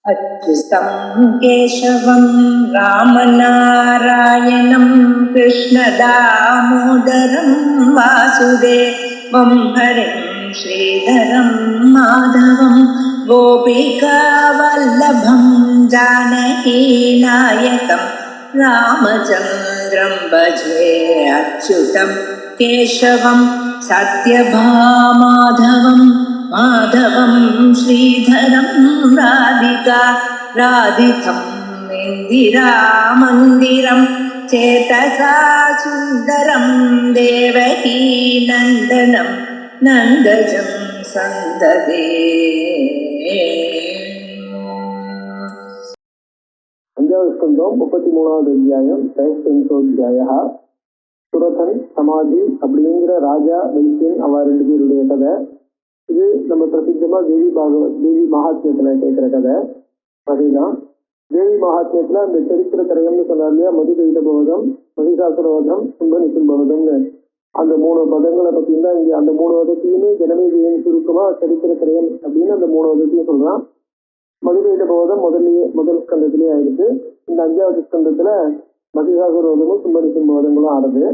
अच्युतं केशवं रामनारायणं कृष्णदामोदरं वासुदेवं हरिं श्रीधरं माधवं गोपिकावल्लभं जानकीनायकं रामचन्द्रं भजे अच्युतं केशवं सत्यभामाधवं माधवं श्रीधरं राधिका राधितं इन्दिरामन्दिरं चेतसा सुन्दरं देवकी नन्दनं नन्दजं सन्ददे. அஞ்சாவது ஸ்கந்தம் 33வது அத்தியாயம் தைத்தோத்தியாய சுரதன் சமாதி அப்படிங்கிற ராஜா வைத்தியன் அவ 2 பேருடைய கதை. இது நம்ம பிரசித்தமா தேவி மகாத்மியத்துல கேட்கிற கதை. அதேதான் தேவி மகாத்மியத்துல அந்த சரித்திர திரையம்னு சொன்னார் இல்லையா, மதுகைதபோதம், மகிஷாசுரவதம், சும்ப நிசும்பவதம்னு அந்த 3 பதங்களை பத்தினா இங்க அந்த 3 வதத்தையுமே ஜனமேஜயன் சுருக்கமா சரித்திர திரையம் அப்படின்னு அந்த 3 வதத்தையும் சொல்றான். மதுகைதபோதம் முதல் ஸ்கந்தத்திலேயே ஆயிடுச்சு. இந்த 5வது ஸ்கந்தத்துல மகிஷாசுரவதமும் சும்ப நிசும்பவதங்களும் ஆடுது.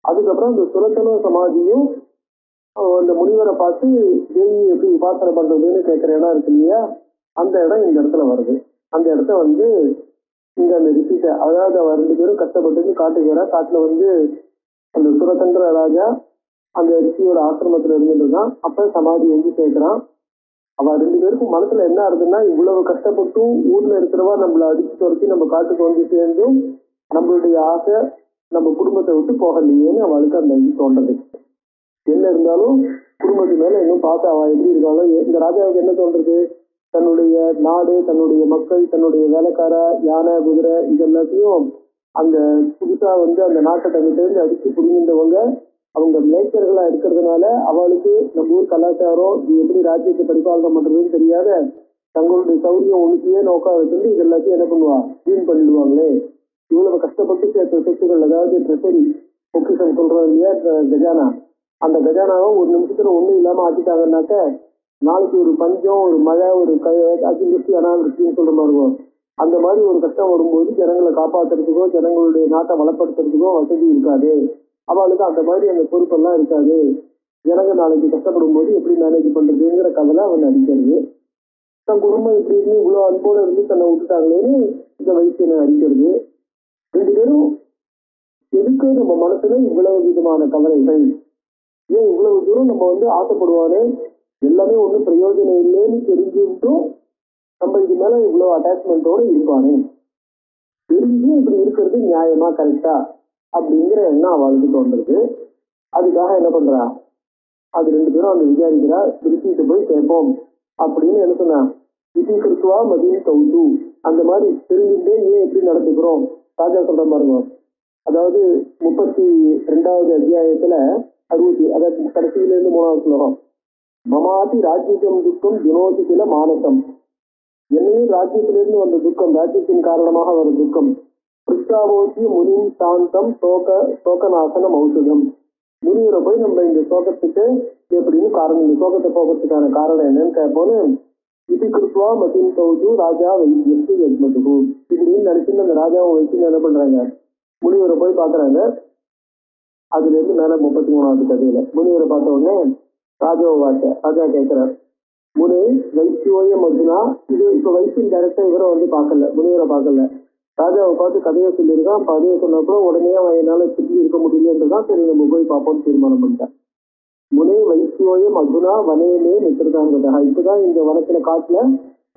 அதுக்கப்புறம் இந்த சுரத்தன சமாதியும் அந்த முனிவரை பார்த்து தேவி எப்படி உபாசனை பண்றதுன்னு கேட்கிற இடம் இருக்கு இல்லையா, அந்த இடம் இந்த இடத்துல வருது. அந்த இடத்த இங்க அந்த ரிஷிட்ட, அதாவது அவ 2 பேரும் கஷ்டப்பட்டு காட்டுகிற காட்டுல அந்த சுரதந்திர ராஜா அந்த ரிஷியோட ஆசிரமத்துல இருந்துட்டு தான் அப்ப சமாதி சேர்க்கிறான். அவ 2 பேருக்கும் மனசுல என்ன ஆகுதுன்னா, இவ்வளவு கஷ்டப்பட்டும் ஊர்ல இருக்கிறவா நம்மள அடிச்சு துரத்தி நம்ம காட்டுக்கு சேர்ந்தும் நம்மளுடைய ஆசை நம்ம குடும்பத்தை விட்டு போகலையேன்னு அவளுக்கு அந்த இது தோன்றது. என்ன இருந்தாலும் குடும்பத்து மேல இன்னும் பார்த்து அவ எப்படி இருக்காலும் இந்த ராஜாவுக்கு என்ன தோன்றது, தன்னுடைய நாடு, தன்னுடைய மக்கள், தன்னுடைய வேலைக்கார, யானை, குதிரை இது எல்லாத்தையும் அந்த புதுசா அந்த நாட்டை தங்கிட்டு அடிச்சு புரிகின்றவங்க அவங்க மேய்ச்சர்களா இருக்கிறதுனால அவளுக்கு நம்ம ஊர் கலாச்சாரம் இது எப்படி ராஜ்யத்தை பரிபாலனை பண்றதுன்னு தெரியாத தங்களுடைய சௌரியம் உனக்கையே நோக்கா வச்சுட்டு இது எல்லாத்தையும் என்ன பண்ணுவா, வீண் பண்ணிடுவாங்களே. இவ்வளவு கஷ்டப்பட்டு சேர்த்த சொத்துக்கள், அதாவது ட்ரெஷரி பொக்கிஷம் சொல்றோம் இல்லையா, கஜானா, அந்த கஜானாவை ஒரு நிமிஷத்துல ஒண்ணும் இல்லாம ஆக்கிட்டாங்கன்னாக்க நாளைக்கு ஒரு பஞ்சம், ஒரு மழை, ஒரு அதிருஷ்டி, அனாவிருஷ்டின்னு சொல்ற மாதிரி இருக்கும். அந்த மாதிரி ஒரு கஷ்டம் வரும்போது ஜனங்களை காப்பாத்துறதுக்கோ ஜனங்களுடைய நாட்டை வளப்படுத்துறதுக்கோ வசதி இருக்காது. அவளுக்கு அந்த மாதிரி அந்த பொறுப்பெல்லாம் இருக்காது. ஜனங்க நாளைக்கு கஷ்டப்படும் போது எப்படி மேனேஜ் பண்றதுங்கிற கவலை அவன் அடிக்கிறது. தன் குடும்பம் இப்படி இருந்து இவ்வளவு அன்போட இருந்து தன்னை விட்டுட்டாங்களேன்னு இந்த வைத்தியனை அடிக்கிறது. 2 பேரும் எதுக்கு நம்ம மனசுல இவ்வளவு விதமான கவலைகள், ஏன் இவ்வளவு தூரம் நம்ம ஆசைப்படுவானே, எல்லாமே ஒன்றும் பிரயோஜனம் இல்லைன்னு தெரிஞ்சுட்டும் நம்ம இது மேல இவ்வளவு அட்டாச்மெண்டோட இருப்பானே, தெரிஞ்சு இப்படி இருக்கிறது நியாயமா கரெக்டா அப்படிங்கிற எண்ணம் அவளுக்கு தோன்றது. அதுக்காக என்ன பண்றா, அது 2 பேரும் விசாரிக்கிறா, திருச்சிட்டு போய் கேட்போம் அப்படின்னு என்ன சொன்னா, இசி கிருத்துவா மதியம் கவுது, அந்த மாதிரி தெரிஞ்சுட்டே ஏன் எப்படி நடந்துக்கிறோம் ராஜா சொல்ற பாருங்க. அதாவது 32வது அத்தியாயத்துல 60, அதாவது கடைசியில இருந்து 3வது ஸ்லோகம், மமாதி ராஜ்யம் துக்கம் தினோசில மானசம், என்னையும் ராஜ்யத்திலிருந்து வந்த துக்கம், ராஜ்யத்தின் காரணமாக வரும் துக்கம், பிரிஷ்டாவோசி முனிம் சாந்தம் சோகநாசனம் ஔஷதம், முனிவரை போய் நம்ம இந்த சோகத்துக்கு எப்படின்னு காரணம், இந்த சோகத்தை போகிறதுக்கான காரணம் என்னன்னு கேட்போன்னு, இது கிருத்வா மதின் கவுது ராஜா வைத்தியத்து யஜ்மது இப்படின்னு நினைச்சுன்னு அந்த ராஜாவை வச்சு என்ன பண்றாங்க, முனிவரை போய் பாக்குறாங்க. அதுல இருந்து மேல 33வது கதையில முனிவரை பார்த்த உடனே ராஜா கேட்கிறார், முனி வைத்தியோய மதுனா, இது இப்ப வைத்தியம் டைரக்டா இவரை பார்க்கல, முனிவரை பார்க்கல, ராஜாவை பார்த்து கதையை சொல்லியிருக்கான். கதையை சொன்னப்போ உடனே அவன் என்னால திருப்பி இருக்க முடியலன்றதான் சரி நம்ம போய் பார்ப்போம்னு தீர்மானம் பண்ணிட்டான். முனே வைத்தியோய மதுனா வனையிலே நித்திருக்காங்க, இப்பதான் இந்த வனத்துல காட்டுல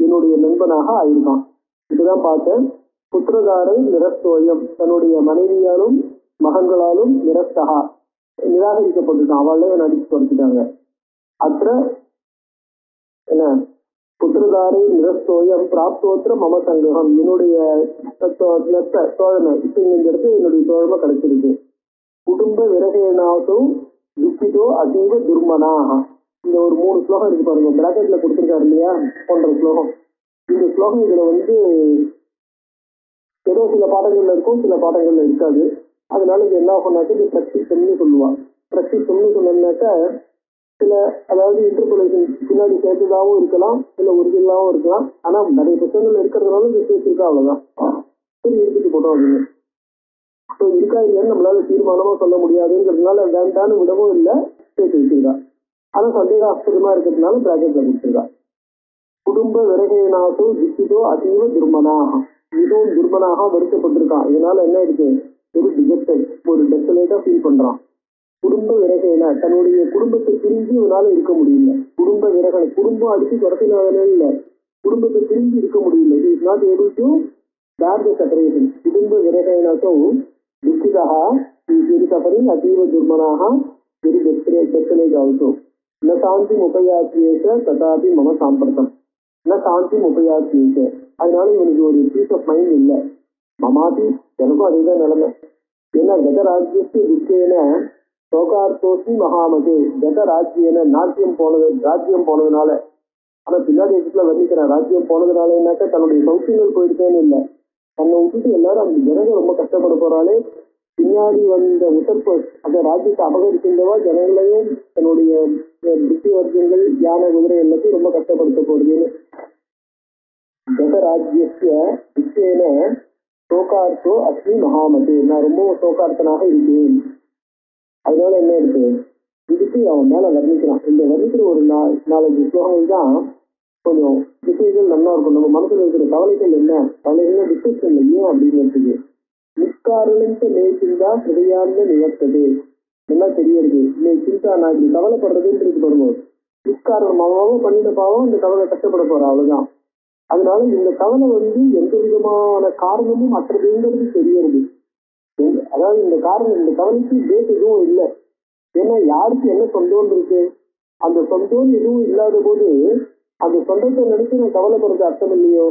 என்னுடைய நண்பனாக ஆயிருக்கான். இப்பதான் பார்த்தேன். புத்திரதாரை நிரஸ்தோயம், தன்னுடைய மனைவியாலும் மகன்களாலும் நிரஸ்தகா நிராகரிக்கப்பட்டுட்டான், அவளே நடிச்சு குறைச்சிட்டாங்க. அத்த என்ன புத்திரதாரை நிரஸ்தோயம் பிராப்தோத்திர மம சங்ககம், என்னுடைய தோழமை இப்ப இந்த இடத்துல என்னுடைய தோழமை கிடைச்சிருக்கு. குடும்ப விரகேனாவும் துக்கிதோ அதீவ துர்மனாக, இந்த ஒரு 3 ஸ்லோகம் இருக்கு பாருங்க, பிராக்கெட்ல கொடுத்துருக்காரு இல்லையா, போன்ற ஸ்லோகம். இந்த ஸ்லோகம் இதுல ஏதோ சில பாடங்கள்ல இருக்கும், சில பாடங்கள்ல இருக்காது. அதனால இது என்ன ஆகும்னாக்க இது பிரக்தித்தம்னு சொல்லுவான். பிரக்தித்தம்னு சொன்னாக்க சில அதாவது இன்டர்போலேஷன் பின்னாடி சேர்த்ததாகவும் இருக்கலாம், இல்ல ஒரிஜினலாகவும் இருக்கலாம். ஆனா நிறைய புத்தகங்கள் இருக்கிறதுனால ஜஸ்ட் வச்சிருக்கா, அவ்வளவுதான். சரி எடுத்துட்டு போட்டோம் அப்படின்னு. ஸோ இருக்கா இல்லையான்னு நம்மளால தீர்மானமா சொல்ல முடியாதுங்கிறதுனால வேண்டான்னு விடவும் இல்லை, சேர்த்து வச்சிருக்கா. ஆனா சந்தேகாஸ்பதமா இருக்கிறதுனால பிராக்கெட்ல கொடுத்துருக்கா. குடும்ப விரகையினாசோ திக்கிதோ அதீவ துர்மனாக, மிகவும் துர்மனாக வருத்தப்பட்டிருக்கான். இதனால என்ன இருக்கு, ஒரு டிஜெக்டட், ஒரு டெசலேட்டா ஃபீல் பண்றான். குடும்ப விரகையின, தன்னுடைய குடும்பத்தை பிரிஞ்சு இவனால இருக்க முடியல. குடும்ப விரகனை, குடும்பம் அடிச்சு துரத்தினாலே இல்ல, குடும்பத்தை பிரிஞ்சு இருக்க முடியல. It is not able to bear the separation. குடும்ப விரகையினாசோ திக்கிதாக வெரி சஃபரிங் அதீவ துர்மனாக வெரி டெஸ்பரேட் ஆல்சோ. ந சாந்தி உபயாத்தியேச ததாபி மம சாம்பிரதம் ந சாந்தி உபயாத்தியேச. அதனால இவனுக்கு ஒரு பீஸ் ஆஃப் மைண்ட் இல்லை. மமாதி, எனக்கும் அதேதான் நிலைமை. ஏன்னா கதராஜ்யத்து துக்கேன சோகார்த்தோசி மகாமதே, கதராஜ்யன நாட்டியம் போனது, ராஜ்யம் போனதுனால. ஆனா பின்னாடி இடத்துல வர்ணிக்கிறேன், ராஜ்யம் போனதுனால என்னாக்கா தன்னுடைய சௌக்கியங்கள் போயிடுச்சேன்னு இல்லை, தன்னை விட்டுட்டு எல்லாரும் அந்த ஜனங்க ரொம்ப கஷ்டப்பட போறாளே, பின்னாடி வந்த உத்தரப்பு அந்த ராஜ்யத்தை அபகரிக்கின்றவா ஜனங்களையும் தன்னுடைய புத்தி வர்க்கங்கள் யானை குதிரை எல்லாத்தையும் ரொம்ப கஷ்டப்படுத்த போறதுன்னு. கதராஜ்யஸ்ய துக்கேன சோகார்த்தோ அஸ்மி மகாமதே, நான் ரொம்ப சோகார்த்தனாக இருக்கேன். அதனால என்ன இருக்கு, இதுக்கு அவன் மேல வர்ணிக்கிறான். இந்த வர்ணிக்கிற ஒரு 4-5 ஸ்லோகங்கள் தான் கொஞ்சம் விஷயங்கள் நல்லா இருக்கும். நம்ம மனசுல இருக்கிற கவலைகள் என்ன, கவலைகள் டிஸ்கஸ் பண்ணல ஏன் அப்படிங்கிறதுக்கு. நிற்காரணத்தை நேசிந்தா ஹிருதயாந்த நிவர்த்தது, நல்லா தெரியுது. நீ சிந்தா, நான் இப்படி கவலைப்படுறதுன்னு இருக்கு பாருங்க, நிற்காரணம் அவன் பண்ணிட்ட பாவம் இந்த கவலை கஷ்டப்பட போற, அவ்வளவுதான். அதனால இந்த கவலை எந்த விதமான காரணமும் அற்றதுங்கிறது தெரியறது. அதாவது இந்த காரணம், இந்த கவலைக்கு பேஸ் எதுவும் இல்லை. ஏன்னா யாருக்கு என்ன சொந்தம் இருக்கு, அந்த சொந்தம் எதுவும் இல்லாத போது அந்த சொந்தத்தை நினைச்சு நான் கவலைப்படுறது அர்த்தம் இல்லையோ,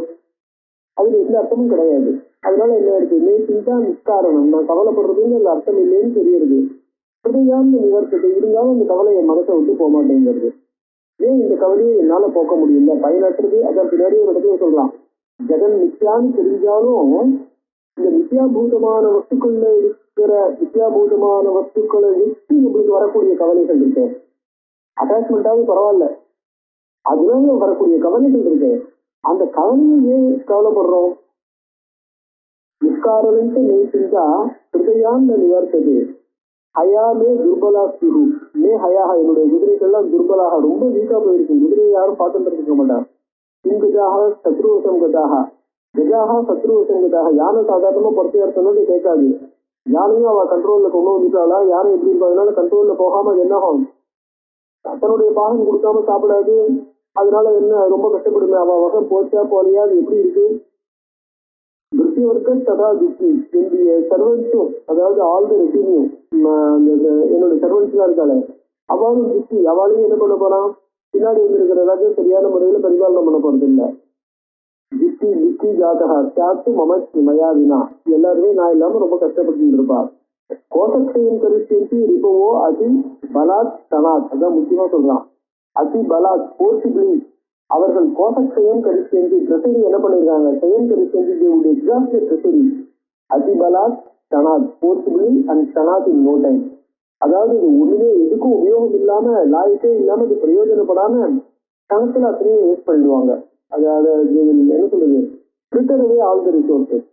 அதுல எந்த அர்த்தமும் கிடையாது. அதனால என்ன இருக்கு, நேசிந்தா நிற்காரணம், நான் கவலைப்படுறதுன்னு அந்த அர்த்தம் இல்லைன்னு தெரியுது. ஹிருதயாந்த நிவர்த்தத்தை, இருந்தாலும் அந்த கவலை என் மனசை விட்டு போக மாட்டேங்கிறது. ஏன் இந்த கவலையை என்னால போக்க முடியல, பயனற்றது. அதான் பின்னாடி ஒரு இடத்துல சொல்றான், ஜெகன் நித்யான்னு தெரிஞ்சாலும் இந்த நித்யாபூதமான வஸ்துக்கள்ல இருக்கிற நித்யாபூதமான வஸ்துக்களை வச்சு நம்மளுக்கு வரக்கூடிய கவலைகள் இருக்கு. அட்டாச்மெண்டாவது பரவாயில்ல, அதனால வரக்கூடிய கவலைகள் இருக்கு. அந்த கவலையை ஏன் கவலைப்படுறோம், நிற்காரணத்தை நேசிந்தா ஹிருதயாந்த நிவர்த்தது. ஹயாமே துர்பலா சுரு மே ஹயாக, என்னுடைய குதிரைகள்லாம் துர்பலாக, ரொம்ப வீக்கா போயிருக்கு. குதிரையை யாரும் பார்த்துட்டு இருக்க மாட்டார். இங்குதாக சத்ருவசம் கதாக, கஜாக சத்ருவசம் கதாக. யானை சாதாரணமா பொறுத்தையா சொன்னது கேட்காது. யானையும் அவ கண்ட்ரோல்ல கொண்டு வந்துட்டாளா, யானை எப்படி இருக்கும், அதனால கண்ட்ரோல்ல போகாம என்ன ஆகும், தன்னுடைய பாகம் கொடுக்காம சாப்பிடாது. அதனால என்ன ரொம்ப கஷ்டப்படுமே, அவ வகம் போச்சா போலையா, அது எப்படி இருக்கு. திருப்திவர்க்கம் ததா துப்தி, என்னுடைய சர்வன்ஸும், அதாவது ஆல் த ரெசினியூ, என்னுடைய சர்வன்ஸ் எல்லாம் இருக்காளே, அவளும் துப்தி, அவளையும் என்ன பண்ண போறான், பின்னாடி வந்திருக்கிறதாக சரியான முறையில பரிபாலனம் பண்ண போறது இல்லை. தித்தி தித்தி ஜாதகா சாத்து மம மயாவினா, எல்லாருமே நான் இல்லாம ரொம்ப கஷ்டப்பட்டு இருப்பா. கோஷத்தையும் கரிசியன்சி ரிபவோ அதி பலாத் தனாத், அதான் முக்கியமா சொல்றான். அதி பலாத் போர்சிபிளி, அவர்கள் கோஷத்தையும் கரிசியன்சி ட்ரெஸரி என்ன பண்ணிருக்காங்க, செயல் கரிசியன்சி எக்ஸாம்பிள் ட்ரெஸரி அதி பலாத் தனாத் போர்சிபிளி அண்ட் தனாத் இன் நோ டைம். அதாவது இது ஒண்ணுமே எதுக்கும் உபயோகம் இல்லாம, லாய்க்கே இல்லாம, இது பிரயோஜனப்படாம கணத்துல அத்தனையும் வேஸ்ட் பண்ணிடுவாங்க. அதாவது என்ன சொல்றது, கிட்டவே ஆல் த ரிசோர்சஸ்.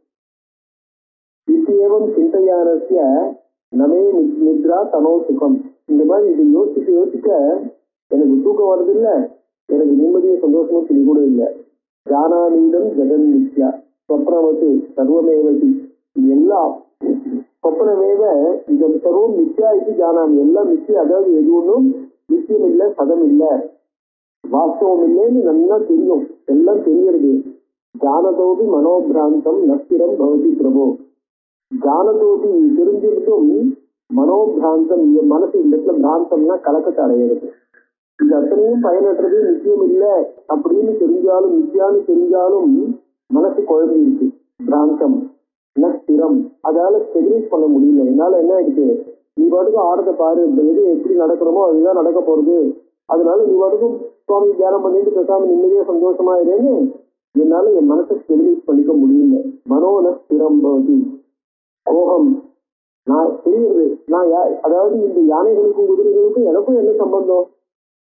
இத்தியேவம் சிந்தையானசிய நமே நித்ரா தனோ சுகம். இந்த மாதிரி இது யோசிக்க யோசிக்க எனக்கு தூக்கம் வருது இல்ல, எனக்கு நிம்மதியும் சந்தோஷமும் துளி கூட இல்லை. ஜானானீதம் ஜெகன் நித்யா சொப்னவத்து சர்வமேவதி, இது எல்லாம் சொப்னமேவ இதம் சர்வம் நித்யா இது ஜானாமி, எல்லாம் நித்தியம். அதாவது எது ஒன்றும் நித்தியம் இல்லை, சதம் இல்லை, வாஸ்தவம் இல்லைன்னு நல்லா தெரியும், எல்லாம் தெரியறது. ஜானதோபி மனோபிராந்தம் நஸ்திரம் பவதி பிரபோ. ஜானதோபி தெரிஞ்சிருந்தும் மனோபிராந்தம், மனசு இந்த இடத்துல பிராந்தம்னா கலக்கத்தை அடையிறது. இது அத்தனையும் பயனற்றது, நிச்சயம் இல்லை அப்படின்னு தெரிஞ்சாலும், நித்தியான்னு தெரிஞ்சாலும் மனசு குழம்பு இருக்கு. பிராந்தம் நஸ்திரம், அதால ஸ்டெபிலைஸ் பண்ண முடியல. என்னால என்ன ஆயிடுச்சு, நீ பாட்டுக்கு ஆடுறத பாரு, எது எப்படி நடக்கிறோமோ அதுதான் நடக்க போறது, அதனால நீ பாட்டுக்கும் சுவாமி தியானம் பண்ணிட்டு பேசாம நிம்மதியா சந்தோஷமா இருன்னு என்னால என் மனசை ஸ்டெபிலைஸ் பண்ணிக்க முடியல. மனோன ஸ்திரம் பவதி. கோபம், நான் தெரியுது, நான் அதாவது இந்த யானைகளுக்கும் குதிரைகளுக்கும் எனக்கும் என்ன சம்பந்தம்,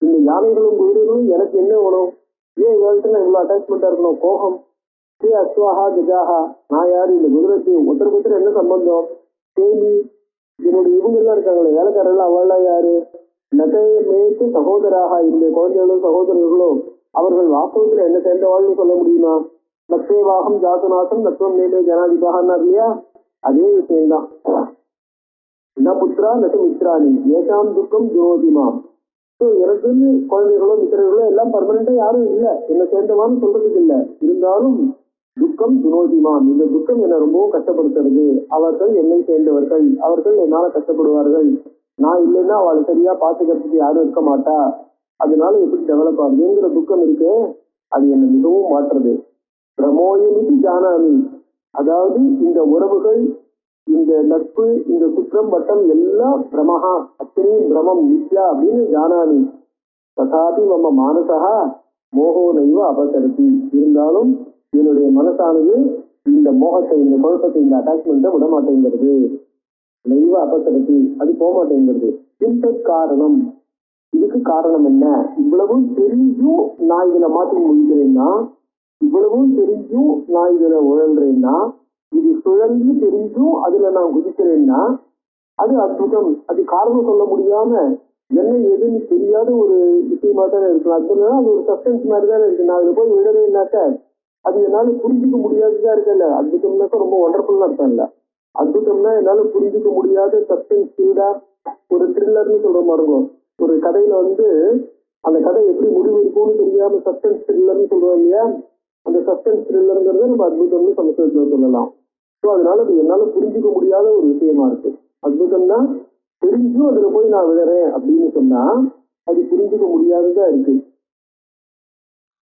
இந்த யானைகளும் குதிரைகளும் எனக்கு என்ன வேணும்? ஏன் இவர்கிட்ட நான் இவ்வளவு அட்டாச்மெண்டா இருக்கணும்? கோபம். அஸ்வாஹா கஜாஹா, நான் யாரு? இந்த குதிரைக்கு ஒருத்தருக்கு என்ன சம்பந்தம்? கேள்வி. என்னுடைய இவங்க எல்லாம் இருக்காங்களே வேலைக்காரர்கள், அவள்லாம் யாரு? நகைமேற்கு சகோதராக, இந்த குழந்தைகளும் சகோதரர்களும் அவர்கள் வாஸ்தவத்துல என்ன சேர்ந்தவாள்னு சொல்ல முடியுமா? நக்ஷேவாகம் ஜாத்துநாசம் நத்துவம் நேமே ஜனாதிபாகன்னா இல்லையா? அதே விஷயம்தான். ந புத்திரா நட்டு மித்ராணி ஏகாம் துக்கம் ஜோதிமாம். ஸோ எனக்குன்னு குழந்தைகளோ மித்திரர்களோ எல்லாம் பர்மனண்டா யாரும் இல்லை, என்ன சேர்ந்தவான்னு சொல்றதுக்கு இல்லை. இருந்தாலும் துக்கம் துனோதிமாம், இந்த துக்கம் என்னை ரொம்பவும் கஷ்டப்படுத்துறது. அவர்கள் என்னை சேர்ந்தவர்கள், அவர்கள் என்னால கஷ்டப்படுவார்கள். நான் இல்லைன்னா அவளை சரியா பாத்துக்கிறதுக்கு யாரும் இருக்க மாட்டா, அதனால எப்படி டெவலப் ஆகுதுங்கிற துக்கம் இருக்கு. அது என்னை மிகவும் மாற்றுறது. பிரமோயமிதி ஜானாமி, அதாவது இந்த உறவுகள், இந்த நட்பு, இந்த சுற்றம் வட்டம் எல்லாம் பிரமஹா, அத்தனையும் பிரமம் நித்யா அப்படின்னு ஜானாமி. ததாபி மம மானசா மோகோ நைவ அபசரதி, இருந்தாலும் என்னுடைய மனசானது இந்த மோகத்தை, இந்த குழப்பத்தை, இந்த அட்டாச்மெண்ட்டை விட மாட்டேங்கிறது. நைவ அபசரதி, அது போக மாட்டேங்கிறது. இந்த காரணம், இதுக்கு காரணம் என்ன? இவ்வளவும் தெரிஞ்சும் நான் இதுல மாற்றி முடிக்கிறேன்னா, இவ்வளவும் தெரிஞ்சும் நான் இதுல உழல்றேன்னா, இது சுழந்து தெரிஞ்சும் அதுல நான் குதிக்கிறேன்னா அது அற்புதம். அது காரணம் சொல்ல முடியாம என்ன எதுன்னு தெரியாத ஒரு விஷயமா தானே இருக்கலாம். அதுல அது ஒரு சஸ்பென்ஸ் மாதிரி தானே இருக்கு. நான் அதுல போய் விடவேனாக்க அது என்னால புரிஞ்சுக்க முடியாதுதான் இருக்குல்ல. அற்புதம்னாக்கா ரொம்ப ஒண்டர்ஃபுல்லா இருக்கான்ல. அற்புதம்னா என்னால புரிஞ்சுக்க முடியாத சஸ்பென்ஸ் ஃபீல்டா ஒரு த்ரில்லர்னு சொல்ற மாதிரி இருக்கும். ஒரு கதையில அந்த கதை எப்படி முடிவு இருக்கும்னு தெரியாம சஸ்பென்ஸ் த்ரில்லர்னு சொல்றோம் இல்லையா? அந்த சஸ்பென்ஸ் த்ரில்லருங்கிறத நம்ம அற்புதம்னு சமஸ்கிருதத்துல சொல்லலாம். ஸோ அதனால அது என்னால புரிஞ்சுக்க முடியாத ஒரு விஷயமா இருக்கு. அற்புதம்னா தெரிஞ்சும் அதுல போய் நான் விழறேன் அப்படின்னு சொன்னா அது புரிஞ்சுக்க முடியாததா இருக்கு.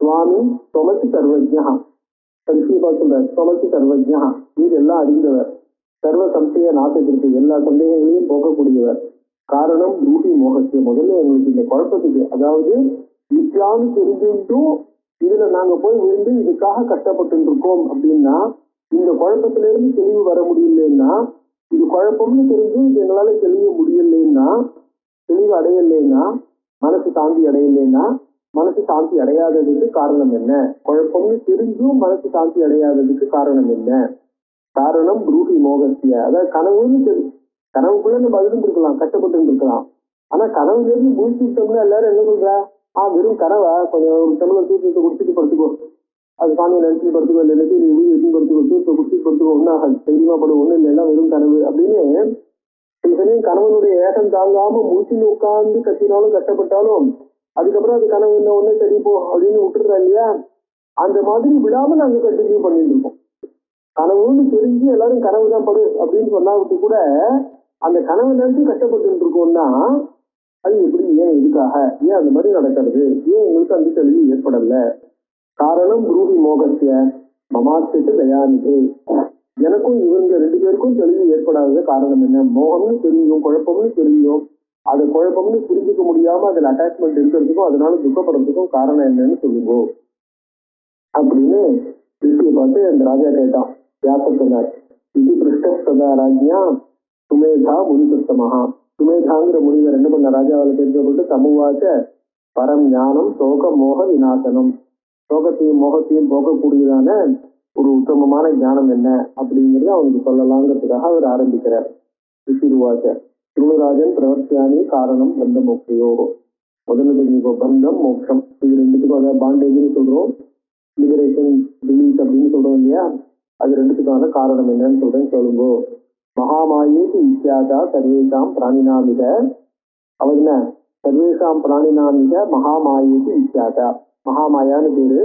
சுவாமி சொமத்தி சர்வஜா, கடைசியை சொல்ற சொமத்தி சர்வஜா, நீர் எல்லாம் அறிந்தவர், சர்வ சம்சய நாசத்திற்கு எல்லா சந்தேகங்களையும் போக்கக்கூடியவர். காரணம் ரூபி மோகத்திய, முதல்ல எங்களுக்கு இந்த குழப்பத்துக்கு, அதாவது இஸ்லாம்னு தெரிஞ்சுட்டும் இதுல நாங்க போய் விழுந்து இதுக்காக கஷ்டப்பட்டு இருக்கோம் அப்படின்னா, இந்த குழப்பத்தில இருந்து தெளிவு வர முடியலன்னா, இது குழப்பம்னு தெரிஞ்சு இது எங்களால தெளிவு முடியலைன்னா, தெளிவு அடையலைன்னா, மனசு சாந்தி அடையலைன்னா, மனசு சாந்தி அடையாததுக்கு காரணம் என்ன? குழப்பம்னு தெரிஞ்சும் மனசு சாந்தி அடையாததுக்கு காரணம் என்ன? காரணம் ரூபி மோகத்திய, அதாவது கனவுன்னு தெரியும். கனவுக்குள்ள நம்ம இருந்திருக்கலாம், கஷ்டப்பட்டு இருக்கலாம். ஆனா கனவுல இருந்து முடிச்சுட்டோம்னா எல்லாரும் என்ன சொல்றா? வெறும் கனவா, கொஞ்சம் ஒரு தமிழை தூக்கத்தை குடிச்சிட்டு படுத்துக்கோ, அது சாமியை நினைச்சு படுத்துக்கோ, இல்லை நீ வீடு படுத்துக்கோ, தூக்கத்தை குடிச்சிட்டு படுத்துக்கோ, ஒன்னும் ஆகாது, தைரியமா படும், ஒன்றும் இல்லை, எல்லாம் வெறும் கனவு அப்படின்னு சில கணவனுடைய ஏகம் தாங்காம முடிச்சுன்னு உட்கார்ந்து கத்தினாலும் கஷ்டப்பட்டாலும் அதுக்கப்புறம் அது கனவு என்ன ஒண்ணு சரி போ அப்படின்னு விட்டுறா இல்லையா? அந்த மாதிரி விடாம நாங்க கண்டினியூ பண்ணிட்டு இருக்கோம். கனவுன்னு தெரிஞ்சு எல்லாரும் கனவு தான் படு அப்படின்னு சொன்னாவிட்டு கூட அந்த கனவு நினைச்சு கஷ்டப்பட்டு இருக்கோம்னா அது எப்படி, ஏன், எதுக்காக, ஏன் அந்த மாதிரி நடக்கிறது, ஏன் எங்களுக்கு அந்த தெளிவு ஏற்படல? காரணம் ரூபி மோகத்திய மமாத்திட்டு தயானிது, எனக்கும் இவங்க ரெண்டு பேருக்கும் தெளிவு ஏற்படாத காரணம் என்ன? மோகம்னு தெரியும், குழப்பம்னு தெரியும், அது குழப்பம்னு புரிஞ்சுக்க முடியாம அதுல அட்டாச்மெண்ட் இருக்கிறதுக்கும் அதனால துக்கப்படுறதுக்கும் காரணம் என்னன்னு சொல்லுங்க அப்படின்னு ரிஷியை பார்த்து அந்த ராஜா கேட்டான். வியாசர் சொன்னார், இது கிருஷ்ணஸ்ததா ராஜ்யா சுமேதா முனிசுத்தமஹா. சுமேதாங்கிற முனிவர் என்ன பண்ண, ராஜாவில் தெரிஞ்சப்பட்டு சமூவாச்ச பரம் ஞானம் சோக மோக விநாசனம், சோகத்தையும் மோகத்தையும் போக்கக்கூடியதான ஒரு உத்தமமான ஞானம் என்ன அப்படிங்கிறத அவனுக்கு சொல்லலாங்கிறதுக்காக அவர் ஆரம்பிக்கிறார். ரிஷிருவாச்ச திருவராஜன் பிரவர்த்தியானி காரணம் பந்த மோக்ஷையோ. முதல்ல தெரிஞ்சுக்கோ, பந்தம் மோட்சம் இது ரெண்டுத்துக்கும், அதாவது பாண்டேஜ்னு சொல்றோம், லிபரேஷன் ரிலீஸ் அப்படின்னு சொல்றோம் இல்லையா? அது ரெண்டுத்துக்கான காரணம் என்னன்னு சொல்றேன் சொல்லுங்கோ. மகாமாயேக்கு இத்தியாதா சர்வேஷாம் பிராணினாமிக, அவர் என்ன, சர்வேஷாம் பிராணினாமிக மகாமாயேக்கு இத்தியாதா, மகாமாயான்னு பேரு,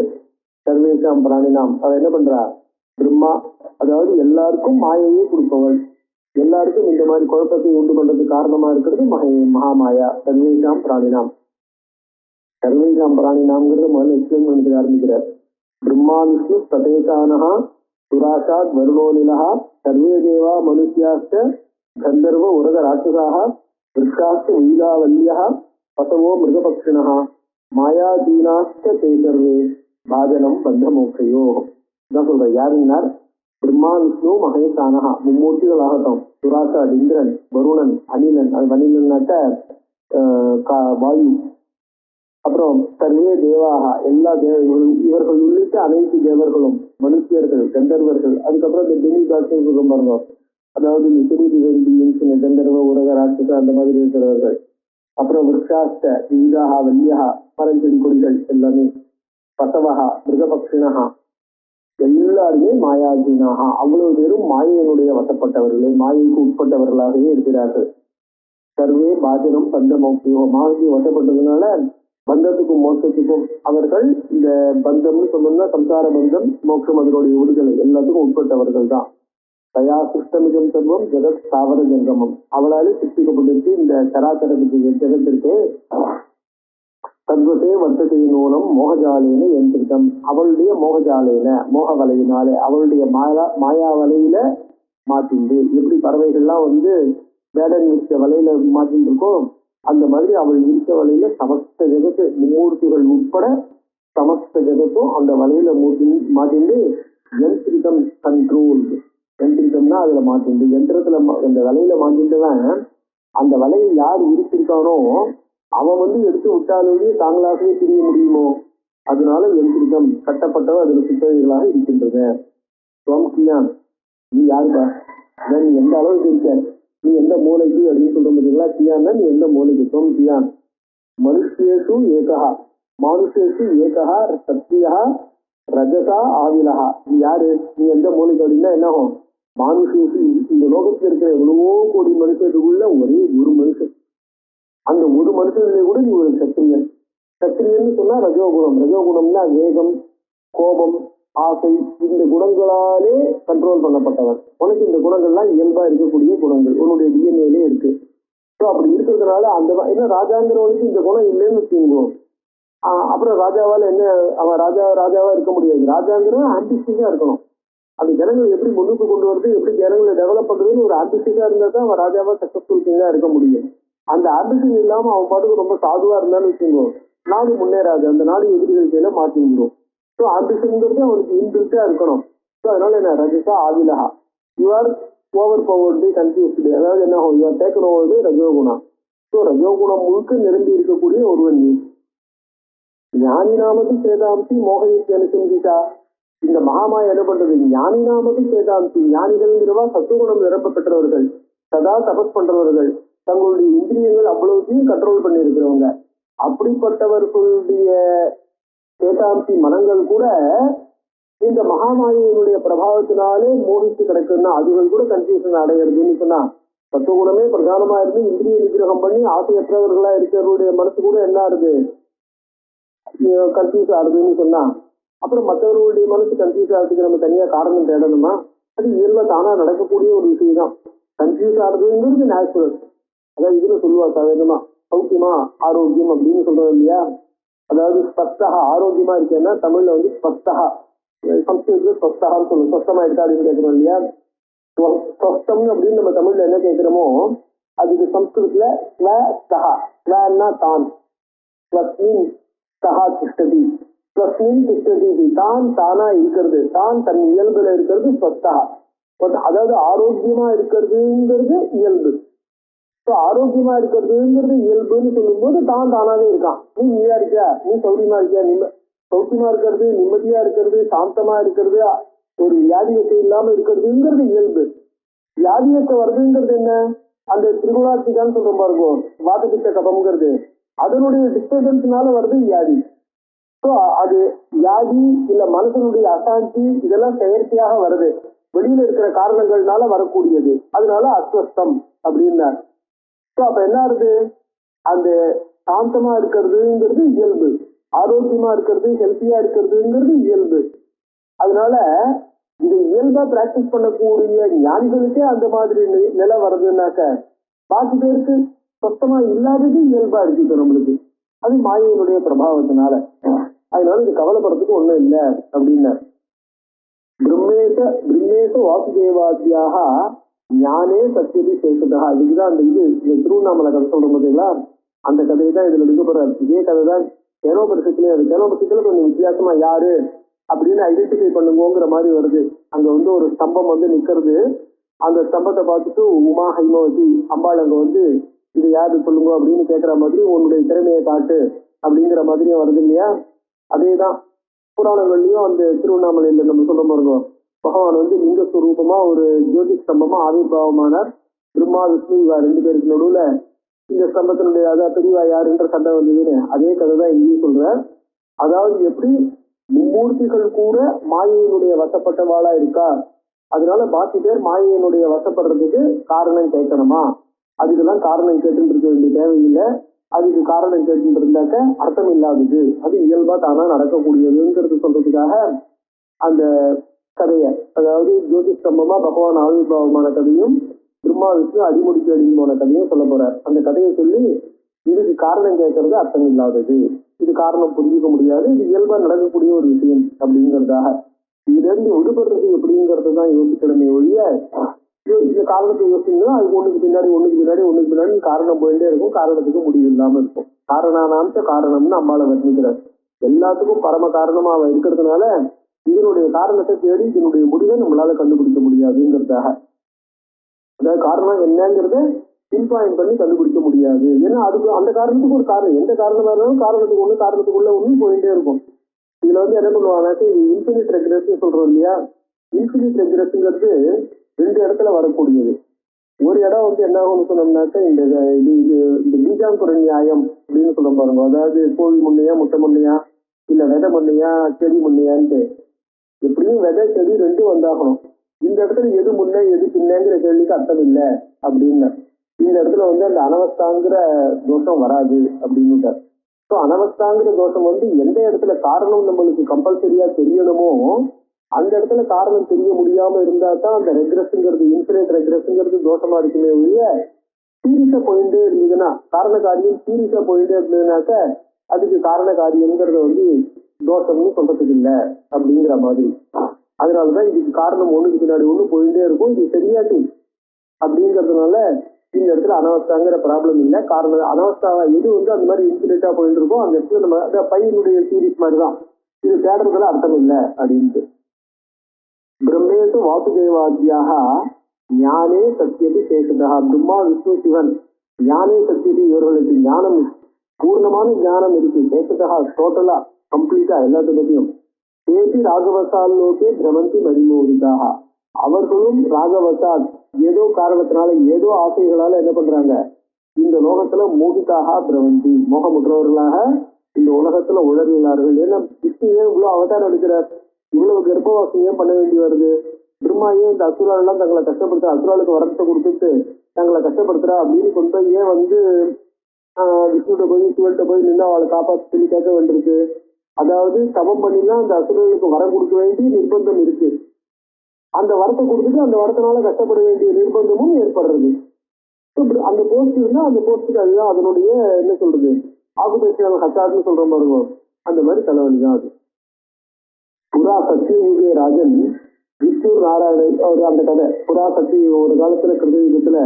சர்வேஷாம் பிராணினாம் அவ என்ன பண்றா? பிரம்மா, அதாவது எல்லாருக்கும் மாயையே கொடுப்பவள், எல்லாருக்கும் இந்த மாதிரி குழப்பத்தை உண்டு பண்றதுக்கு காரணமா இருக்கிறது மகாமாயா. சர்வேஷாம் பிராணினாம், சர்வேஷாம் பிராணினாம்ங்கிறத முதல்ல எக்ஸ்பிளைன் பண்ணிட்டு ஆரம்பிக்கிறார். பிரம்மா விஷ்ணு சதேசானஹா சுராசாத் வருணோனிலஹா சர்வே தேவா மனுஷ்யாஸ்த கந்தர்வ உரக ராட்சசாக விருஷாஸ்த வீதாவல்யா பசவோ மிருகபக்ஷிணா மாயாதீனாஸ்த தே சர்வே பாஜனம் பந்த மோக்ஷையோ. இதான் சொல்ற. யாருன்னார்? பிரம்மா விஷ்ணு மகேசானஹா, மும்மூர்த்திகளாகட்டும், சுராசாத் இந்திரன், வருணன், அனிலன், அது அனிலன்னாட்ட வாயு, அப்புறம் சர்வே தேவாக எல்லா தேவர்களும், இவர்கள் உள்ளிட்ட அனைத்து தேவர்களும், மனுஷியர்கள், கந்தர்வர்கள், அதுக்கப்புறம் இந்த டெமி காட்சிகள் பாருங்க, அதாவது இந்த திருதி வேண்டியும் கந்தர்வ உலக ராட்சச அந்த மாதிரி இருக்கிறவர்கள், அப்புறம் விருஷாஷ்ட விவிதாக வல்லியா மரஞ்செடி கொடிகள் எல்லாமே, பசவகா மிருகபக்ஷினஹா எல்லாருமே மாயாதீனாக, அவ்வளவு பேரும் மாயையினுடைய வசப்பட்டவர்களே, மாயைக்கு உட்பட்டவர்களாகவே இருக்கிறார்கள். சர்வே பாஜனம் பந்த மோக்கியம், மாயைக்கு வசப்பட்டதுனால பந்தத்துக்கும் மோட்சத்துக்கும் அவர்கள், இந்த பந்தம்னு சொன்னோம்னா சம்சார பந்தம், மோட்சம் அதனுடைய விடுதலை எல்லாத்துக்கும் உட்பட்டவர்கள் தான். தயா சிஷ்டமிகம் சர்வம் ஜெகத் ஸ்தாவர ஜங்கமம், அவளாலே சிருஷ்டிக்கப்பட்டிருக்கு இந்த சராசரத்துக்கு ஜெகத்திற்கு. தத்வசே வர்த்தகை நூலம் மோகஜாலேன எந்திரிக்கம், அவளுடைய மோகஜாலேன மோக வலையினாலே, அவளுடைய மாயா வலையில மாட்டிண்டு, எப்படி பறவைகள்லாம் வந்து வேடன் விரிச்ச வலையில மாட்டின்னு இருக்கோ அந்த மாதிரி அவள் விரிச்ச வலையில சமஸ்த ஜெகத்து மூர்த்திகள் உட்பட சமஸ்த ஜெகத்தும் அந்த வலையில மாட்டிண்டு யந்திரிகம் கண்ட்ரோல். யந்திரிகம்னா அதுல மாட்டிண்டு, யந்திரத்துல அந்த வலையில மாட்டிண்டுதான் அந்த வலையை யார் விரிச்சிருக்கானோ அவன் வந்து எடுத்து விட்டாலேயே தாங்களாகவே தெரிய முடியுமோ, அதனால யந்திரிகம் கட்டப்பட்டவ அதுல சித்தர்களாக இருக்கின்றது. கியான், நீ யாருப்பா, நீ எந்த அளவுக்கு இருக்க, நீ எந்த மூளைக்கு அப்படின்னு சொல்ற பார்த்தீங்களா, கியான்னா நீ எந்த மூளைக்கு. துவம் கியான் மனுஷேஷு ஏகா, மானுஷேஷு ஏகா சத்தியா ரஜசா ஆவிலகா, நீ யாரு, நீ எந்த மூளைக்கு அப்படின்னா என்ன ஆகும், மானுஷேஷு இந்த லோகத்தில் இருக்கிற எவ்வளவோ கோடி மனுஷத்துக்குள்ள ஒரே ஒரு மனுஷன், அந்த ஒரு மனுஷனிலே கூட நீ ஒரு சத்திரியன். சத்திரியன்னு சொன்னா ரஜோகுணம், ரஜோகுணம்னா வேகம், கோபம், ஆசை, இந்த குணங்களாலே கண்ட்ரோல் பண்ணப்பட்டவன். உனக்கு இந்த குணங்கள்லாம் இயல்பா இருக்கக்கூடிய குணங்கள் உன்னுடைய டிஎன்ஏலே இருக்கு. ஸோ அப்படி இருக்கிறதுனால அந்த ஏன்னா ராஜாங்கிறவனுக்கு இந்த குணம் இல்லைன்னு வச்சுக்கோங்க, அப்புறம் ராஜாவால என்ன, அவன் ராஜாவா இருக்க முடியாது. ராஜாங்கிறவன் ஆம்பிஷியஸா இருக்கணும். அந்த ஜனங்களை எப்படி முன்னுக்கு கொண்டு வருது, எப்படி ஜனங்களை டெவலப் பண்றதுன்னு ஒரு ஆம்பிஷியஸா இருந்தா தான் அவன் ராஜாவா சக்சஸ்ஃபுல் கிங்கா இருக்க முடியும். அந்த ஆம்பிஷன் இல்லாம அவன் பாட்டுக்கு ரொம்ப சாதுவா இருந்தான்னு வச்சுக்கோ, நாடு முன்னேறாது, அந்த நாடு எதிரிகள் கையில மாட்டிவிடும். ஸோ ஆம்பிஷன்ங்கிறது அவனுக்கு இன்பில்ட்டா இருக்கணும். ஸோ அதனால என்ன, ரஜசா ஆவிலகா, you are overpowered confused, அதாவது என்ன ஆகும், யூ ஆர் டேக்கன் ஓவர் ரஜோகுணம். ஸோ ரஜோகுணம் முழுக்க நிரம்பி இருக்கக்கூடிய ஒருவன் நீ. ஞானி நாமதி சேதாம்சி மோகயத்தை அனுசந்திச்சா, இந்த மகாமாயா என்ன பண்றது, ஞானி நாமதி சேதாம்சி, ஞானிகள்ங்கிறவா சத்துவகுணம் நிரம்ப பெற்றவர்கள், சதா தபஸ் பண்றவர்கள், தங்களுடைய இந்திரியங்கள் அவ்வளவுத்தையும் கண்ட்ரோல் பண்ணி இருக்கிறவங்க. அப்படிப்பட்டவர்களுடைய சேதாம்சி மனங்கள் கூட இந்த மகாமாயினுடைய பிரபாவத்தினாலே மோகித்து கிடக்குன்னா அதுகள் கூட கன்ஃபியூஷன் அடைகிறதுன்னு சொன்னா, சத்துவகுணமே பிரதானமா இருந்து இந்திரிய நிகிரகம் பண்ணி ஆசையற்றவர்களா இருக்கிறவருடைய மனசு கூட என்ன ஆகுது, கன்ஃபியூஸ் ஆகுதுன்னு சொன்னா, அப்புறம் மற்றவர்களுடைய மனசு கன்ஃபியூஸ் ஆகிறதுக்கு நம்ம தனியா காரணம் தேடணுமா, அது இயல்பா தானா நடக்கக்கூடிய ஒரு விஷயம் தான். கன்ஃபியூஸ் ஆகுதுங்கிறது நேச்சுரல். அதாவது இதுல சொல்லுவா சாதாரணமா சௌக்கியமா ஆரோக்கியம் அப்படின்னு சொல்றது இல்லையா, அதாவது ஸ்பஷ்டகா ஆரோக்கியமா இருக்கேன்னா தமிழ்ல வந்து ஸ்பஷ்டகா, சம்ஸ்கிருதத்துல ஸ்வஸ்தகான்னு சொல்லுவோம், ஸ்வஸ்தமா இருக்கா அப்படின்னு கேட்கிறோம் இல்லையா. ஸ்வஸ்தம் அப்படின்னு நம்ம தமிழ்ல என்ன கேட்கிறோமோ அதுக்கு சம்ஸ்கிருதத்துல ஸ்வஸ்தகா, ஸ்வன்னா தான், ஸ்வஸ்மின் சகா திஷ்டதி, ஸ்வஸ்மின் திஷ்டதி, தான் தானா இருக்கிறது, தான் தன் இயல்புல இருக்கிறது ஸ்வஸ்தகா. அதாவது ஆரோக்கியமா இருக்கிறதுங்கிறது இயல்பு. ஆரோக்கியமா இருக்கிறதுங்கிறது இயல்புன்னு சொல்லும் போது தான் தானாவே இருக்கான். நீ நீயா இருக்கியா, நீ சௌரியமா இருக்கியா, சௌக்கியமா இருக்கிறது, நிம்மதியா இருக்கிறது, சாந்தமா இருக்கிறது, ஒரு வியாதியத்தை இல்லாம இருக்கிறதுங்கிறது இயல்பு. வியாதியத்தை வருதுங்கிறது என்ன, அந்த திரிகுணாத்திகான்னு சொல்றோம் பாருங்க, வாதபித்த கபம்ங்கிறது, அதனுடைய டிஸ்டர்பன்ஸ்னால வருது வியாதி. ஸோ அது வியாதி இல்ல மனசனுடைய அசாந்தி இதெல்லாம் செயற்கையாக வருது, வெளியில இருக்கிற காரணங்கள்னால வரக்கூடியது, அதனால அஸ்வஸ்தம் அப்படின்னார். அப்ப என்ன ஆகுது, அந்த சாந்தமா இருக்கிறதுங்கிறது இயல்பு, ஆரோக்கியமா இருக்கிறது ஹெல்த்தியா இருக்கிறதுங்கிறது இயல்பு. அதனால இதை இயல்பா பிராக்டிஸ் பண்ணக்கூடிய ஞானிகளுக்கே அந்த மாதிரி நிலை வருதுன்னாக்க பாக்கி பேருக்கு சொத்தமா இல்லாதது இயல்பா இருக்கு நம்மளுக்கு, அது மாயையினுடைய பிரபாவத்தினால. அதனால இது கவலைப்படுறதுக்கு ஒண்ணும் இல்லை அப்படின்னார். பிரம்மேச வாசுதேவாத்தியாக ஞானே சத்தியதி சேஷதா, இதுக்குதான் அந்த இது திருவண்ணாமலை கதை சொல்ற பார்த்தீங்களா, அந்த கதையை தான் இதுல எடுக்கப்படுறாரு. இதே கதை தான் கேனோபரிஷத்துலயும், அது கேனோபரிஷத்துல கொஞ்சம் வித்தியாசமா யாரு அப்படின்னு ஐடென்டிஃபை பண்ணுங்கிற மாதிரி வருது. அங்க வந்து ஒரு ஸ்தம்பம் வந்து நிக்கிறது, அந்த ஸ்தம்பத்தை பார்த்துட்டு உமா ஹைமவதி அம்பாள் அங்க வந்து இது யாரு சொல்லுங்க அப்படின்னு கேட்கிற மாதிரி உன்னுடைய திறமையை காட்டு அப்படிங்கிற மாதிரியும் வருது இல்லையா? அதேதான் புராணங்கள்லயும் அந்த திருவண்ணாமலையில நம்ம சொல்ல பாருங்க, பகவான் வந்து லிங்க ஸ்வரூபமா ஒரு ஜோதி ஸ்தம்பமா ஆவிர்வாவமானார். பிரம்மா விஷ்ணு இவா 2 பேருக்கு நடுவுல இந்த ஸ்தம்பத்தினுடைய அதாவது பெரியவா யாருன்ற சண்டை வந்ததுன்னு அதே கதை தான் இங்கேயும் சொல்ற. அதாவது எப்படி மும்மூர்த்திகள் கூட மாயையினுடைய வசப்பட்டவாளா இருக்கா, அதனால பாக்கி பேர் மாயையினுடைய வசப்படுறதுக்கு காரணம் கேட்கணுமா? அதுக்கெல்லாம் காரணம் கேட்டுட்டு இருக்க வேண்டிய தேவையில்லை. அதுக்கு காரணம் கேட்டுட்டு இருந்தாக்க அர்த்தம் இல்லாதது, அது இயல்பா தானா நடக்கக்கூடியதுங்கிறது சொல்றதுக்காக அந்த கதையை, அதாவது ஜோதி ஸ்தம்பமா பகவான் ஆவிர்வாவமான கதையும் பிரம்மா விஷ்ணு அடிமுடிக்கு அடின்னு போன கதையும் சொல்ல போறார். அந்த கதையை சொல்லி இதுக்கு காரணம் கேட்கறது அர்த்தம் இல்லாதது, இது காரணம் புரிஞ்சுக்க முடியாது, இது இயல்பா நடக்கக்கூடிய ஒரு விஷயம் அப்படிங்கிறதாக இதுல இருந்து விடுபடுறது எப்படிங்கிறது தான் யோசிக்கணுமே ஒழிய இந்த காரணத்தை யோசிச்சீங்கன்னா அது ஒண்ணுக்கு பின்னாடி காரணம் போயிட்டே இருக்கும், காரணத்துக்கு முடிவு இல்லாம இருக்கும். காரணானாம்ச காரணம்னு அம்மாவை வர்ணிக்கிறார். எல்லாத்துக்கும் பரம காரணமா அவ இருக்கிறதுனால இதனுடைய காரணத்தை தேடி இதனுடைய முடிவை நம்மளால கண்டுபிடிக்க முடியாதுங்கிறதாக, அதாவது காரணம் என்னங்கிறத பின்பாயிண்ட் பண்ணி கண்டுபிடிக்க முடியாது. ஏன்னா அதுக்கு அந்த காரணத்துக்கு ஒரு காரணம், எந்த காரணமா இருந்தாலும் காரணத்துக்குள்ள ஒண்ணு போயிட்டே இருக்கும். இதுல வந்து என்ன பண்ணுவாங்க, இன்ஃபினிட் ரெக்ரெஸ் சொல்றோம் இல்லையா? இன்ஃபினிட் ரெக்ரெஸ்ங்கிறது 2 இடத்துல வரக்கூடியது. ஒரு இடம் வந்து என்ன ஆகும்னு சொன்னோம்னாக்க இந்த பீஜாங்குர நியாயம் அப்படின்னு சொல்ல பாருங்க, அதாவது கோழி முன்னையா முட்டை முன்னையா இல்ல விதை முன்னையா செடி முன்னையான்ட்டு, எப்படியும் விதை செடி 2 வந்தாகணும். இந்த இடத்துல எது முன்ன எது பின்னங்கிற கேள்விக்கு அர்த்தம் இல்லை அப்படின்னு இந்த இடத்துல வந்து அந்த அனவஸ்தாங்கிற தோஷம் வராது அப்படின்னு. ஸோ அனவஸ்தாங்கிற தோஷம் வந்து எந்த இடத்துல காரணம் நம்மளுக்கு கம்பல்சரியா தெரியணுமோ அந்த இடத்துல காரணம் தெரிய முடியாம இருந்தா தான் அந்த ரெக்ரெஸ்ங்கிறது இன்ஃபினிட் ரெக்ரெஸ்ங்கிறது தோஷமா இருக்குமே ஒழிய சீரியஸா போயிட்டே இருந்ததுன்னா, காரண காரியம் சீரியஸா போயிட்டே இருந்ததுனாக்க அதுக்கு காரண காரியம்ங்கிறத வந்து தோஷம்னு சொல்றதுக்கு இல்லை அப்படிங்கிற மாதிரி. அதனாலதான் இதுக்கு காரணம் ஒண்ணுக்கு பின்னாடி ஒண்ணு போயிட்டே இருக்கும், இது சரியாச்சு அப்படிங்கிறதுனால இந்த இடத்துல அனவஸ்தாங்கிற ப்ராப்ளம் இல்லை. காரணம் அனவஸ்தா எது வந்து அந்த மாதிரி இன்ஃபினிட்டா போயிட்டு இருக்கும் அந்த இடத்துல நம்ம அந்த பையனுடைய சீரீஸ் மாதிரிதான், இது தேடுறதுல அர்த்தம் இல்லை அப்படின்ட்டு. பிரம்மேசு வாசுதேவாத்யாக ஞானே சத்தியதி சேஷதா, பிரம்மா விஷ்ணு சிவன் ஞானே சத்தியதி இவர்களுக்கு ஞானம் பூர்ணமான ஞானம் இருக்கு, சேஷதா டோட்டலா கம்ப்ளீட்டா எல்லாத்த பத்தியும். தேசி ராகவசாலோகே பிரமந்தி மதிமோகிதாக, அவர்களும் ராகவசாத் ஏதோ காரணத்தினால ஏதோ ஆசைகளால என்ன பண்றாங்க, இந்த லோகத்துல மோகிதாக பிரமந்தி மோகமுற்றவர்களாக இந்த உலகத்துல உழறினார்கள். ஏன்னா விஷ்ணு ஏன் இவ்வளவு அவதாரம் எடுக்கிறார், இவ்வளவு கர்ப்பவாசம் ஏன் பண்ண வேண்டி வருது, பிரம்மா ஏன் இந்த அசுரால் எல்லாம் தங்களை கஷ்டப்படுத்த அசுராலுக்கு வரத்தை கொடுத்துட்டு தங்களை கஷ்டப்படுத்துறா அப்படின்னு கொண்டு போய் ஏன் வந்து விஷ்ணுகிட்ட போய் சிவன்கிட்ட போய் நின்று அவளை காப்பாற்ற சொல்லி கேட்க வேண்டியிருக்கு. அதாவது தவம் பண்ணிலாம் அந்த அசுரர்களுக்கு வரம் கொடுக்க வேண்டிய நிர்பந்தம் இருக்கு, அந்த வரத்தை கொடுத்துட்டு அந்த வரத்தினால கஷ்டப்பட வேண்டிய நிர்பந்தமும் ஏற்படுறது. அந்த போஸ்ட் இருந்தா அந்த போஸ்டுக்கு அதுதான் அதனுடைய என்ன சொல்றது ஆக்குபேஷனல் ஹசார்ட்னு சொல்ற பாருங்க, அந்த மாதிரி தலைவலி தான் அது. புறா சத்தியுகே ராஜன் விஷ்ணு நாராயணன் அவர் அந்த கதை. புறா சக்தி ஒரு காலத்துல கிருதயுகத்துல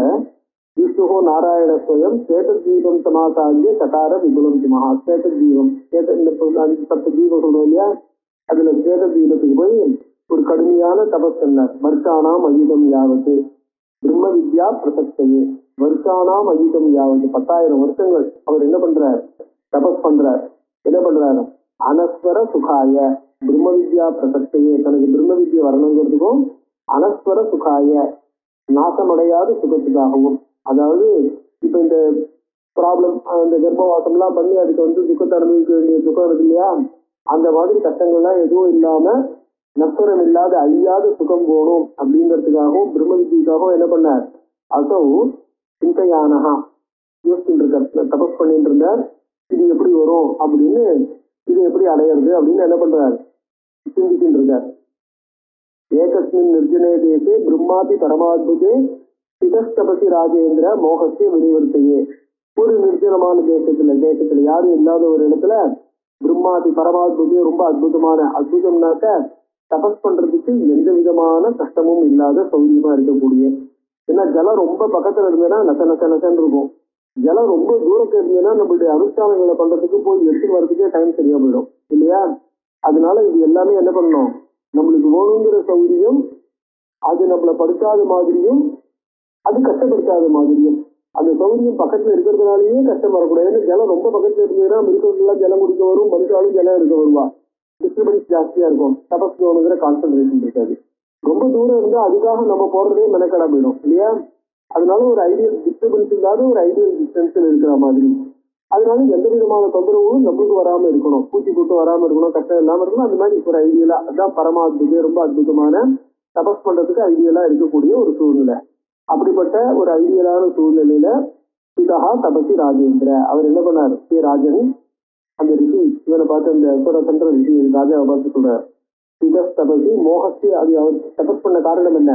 விஷ்ணுகோ நாராயண ஸ்வயம் சேட்டத் தீபம் சமாசாரிய சகார விபுலம் மகா சேட்டத் தீபம் இந்த 10 தீபம் சொல்றோம் இல்லையா, அதுல சேட்டத் தீபத்துக்கு போய் ஒரு கடுமையான தபஸ் பண்ணார். வருஷானாம் அகிதம் யாவத்து பிரம்ம வித்யா பிரசக்தையே, வருஷானாம் அகிதம் யாவத்து 10,000 வருஷங்கள் அவர் என்ன பண்றார், தபஸ் பண்றார். என்ன பண்றாரு, அனஸ்வர சுகாய பிரம்ம வித்யா பிரசக்தையே, தனக்கு பிரம்ம வித்யா வரணுங்கிறதுக்கும் அனஸ்வர சுகாய நாசமடையாத சுகத்துக்காகவும். அதாவது இப்ப இந்த ப்ராப்ளம் இந்த கர்ப்பவாசம் எல்லாம் பண்ணி அதுக்கு வந்து துக்கத்தை அனுபவிக்க வேண்டிய சுகம் இருக்கு இல்லையா, அந்த மாதிரி கஷ்டங்கள்லாம் எதுவும் இல்லாம நஷ்டம் இல்லாத அழியாத சுகம் போகணும் அப்படிங்கிறதுக்காகவும் பிரம்ம வித்யாக்காகவும் என்ன பண்ணார், அதோ சிந்தையானஹா யோசிச்சுட்டு இருக்கார், தபஸ் பண்ணிட்டு இருந்தார். இது எப்படி வரும் அப்படின்னு, இது எப்படி அடையிறது அப்படின்னு என்ன பண்றார், சிந்திச்சுட்டு இருக்கார். ஏகஸ்மின் நிர்ஜனே தேசே பிரம்மாதி பரமாத்புதே சிதஸ்தபசி ராஜேந்திர மோகத்தை விரிவர்த்தையே, ஒரு நிர்ஜனமான தேசத்துல யாரும் இல்லாத ஒரு இடத்துல பிரம்மாதி பரமாத்புதே ரொம்ப அற்புதம்னாக்க தபஸ் பண்றதுக்கு எந்த விதமான கஷ்டமும் இல்லாத சௌரியமா இருக்கக்கூடிய. ஏன்னா ஜலம் ரொம்ப பக்கத்துல இருந்ததுன்னா நசன்னு இருக்கும், ஜலம் ரொம்ப தூரத்துல இருந்ததுன்னா நம்மளுடைய அனுஷ்டானங்களை பண்றதுக்கு போய் எடுத்துட்டு வர்றதுக்கே டைம் சரியா போயிடும் இல்லையா. அதனால இது எல்லாமே என்ன பண்ணணும், நம்மளுக்கு வேணுங்கிற சௌரியம் அது நம்மளை படுத்தாத மாதிரியும் அது கஷ்டப்படுத்தாத மாதிரியும் அந்த சௌரியம் பக்கத்துல இருக்கிறதுனாலயே கஷ்டம் வரக்கூடாது. ஜலம் ரொம்ப பக்கத்துல இருந்ததுன்னா மிருகங்கள்லாம் ஜலம் குடிக்க வரும், மனுஷாலும் ஜலம் எடுக்க வருவா. டிஸ்டர்பன்ஸ் ஜாஸ்தியா இருக்கும், தபஸ்யோனுங்கிற கான்சன்ட்ரேஷன் இருக்காது. ரொம்ப தூரம் இருந்தா அதுக்காக நம்ம போறதே மெனக்கடா போயிடும் இல்லையா? அதனால ஒரு ஐடியல் டிஸ்டர்பன்ஸ் இல்லாத ஒரு ஐடியல் டிஸ்டன்ஸ்ல இருக்கிற மாதிரி. அதனால எந்த விதமான தொந்தரவும் நம்மளுக்கு வராம இருக்கணும், பூச்சி போட்டு வராம இருக்கணும், கஷ்டம் இல்லாம இருக்கணும். அந்த மாதிரி ஒரு ஐடியலா, அதுதான் பரமாத்மிக ரொம்ப அற்புதமான தபஸ் பண்றதுக்கு ஐடியலா இருக்கக்கூடிய ஒரு சூழ்நிலை. அப்படிப்பட்ட ஒரு ஐடியலான சூழ்நிலையில பிதா தபசி ராஜேந்திர அவர் என்ன பண்ணார்? ராஜன் அந்த ரிஷி இவனை பார்த்து அந்த சுரசந்திர ரிஷி ராஜாவை பார்த்து சொல்றார், பிதஸ் தபசி மோகஸ்தி. அது அவர் தபஸ் பண்ண காரணம் என்ன?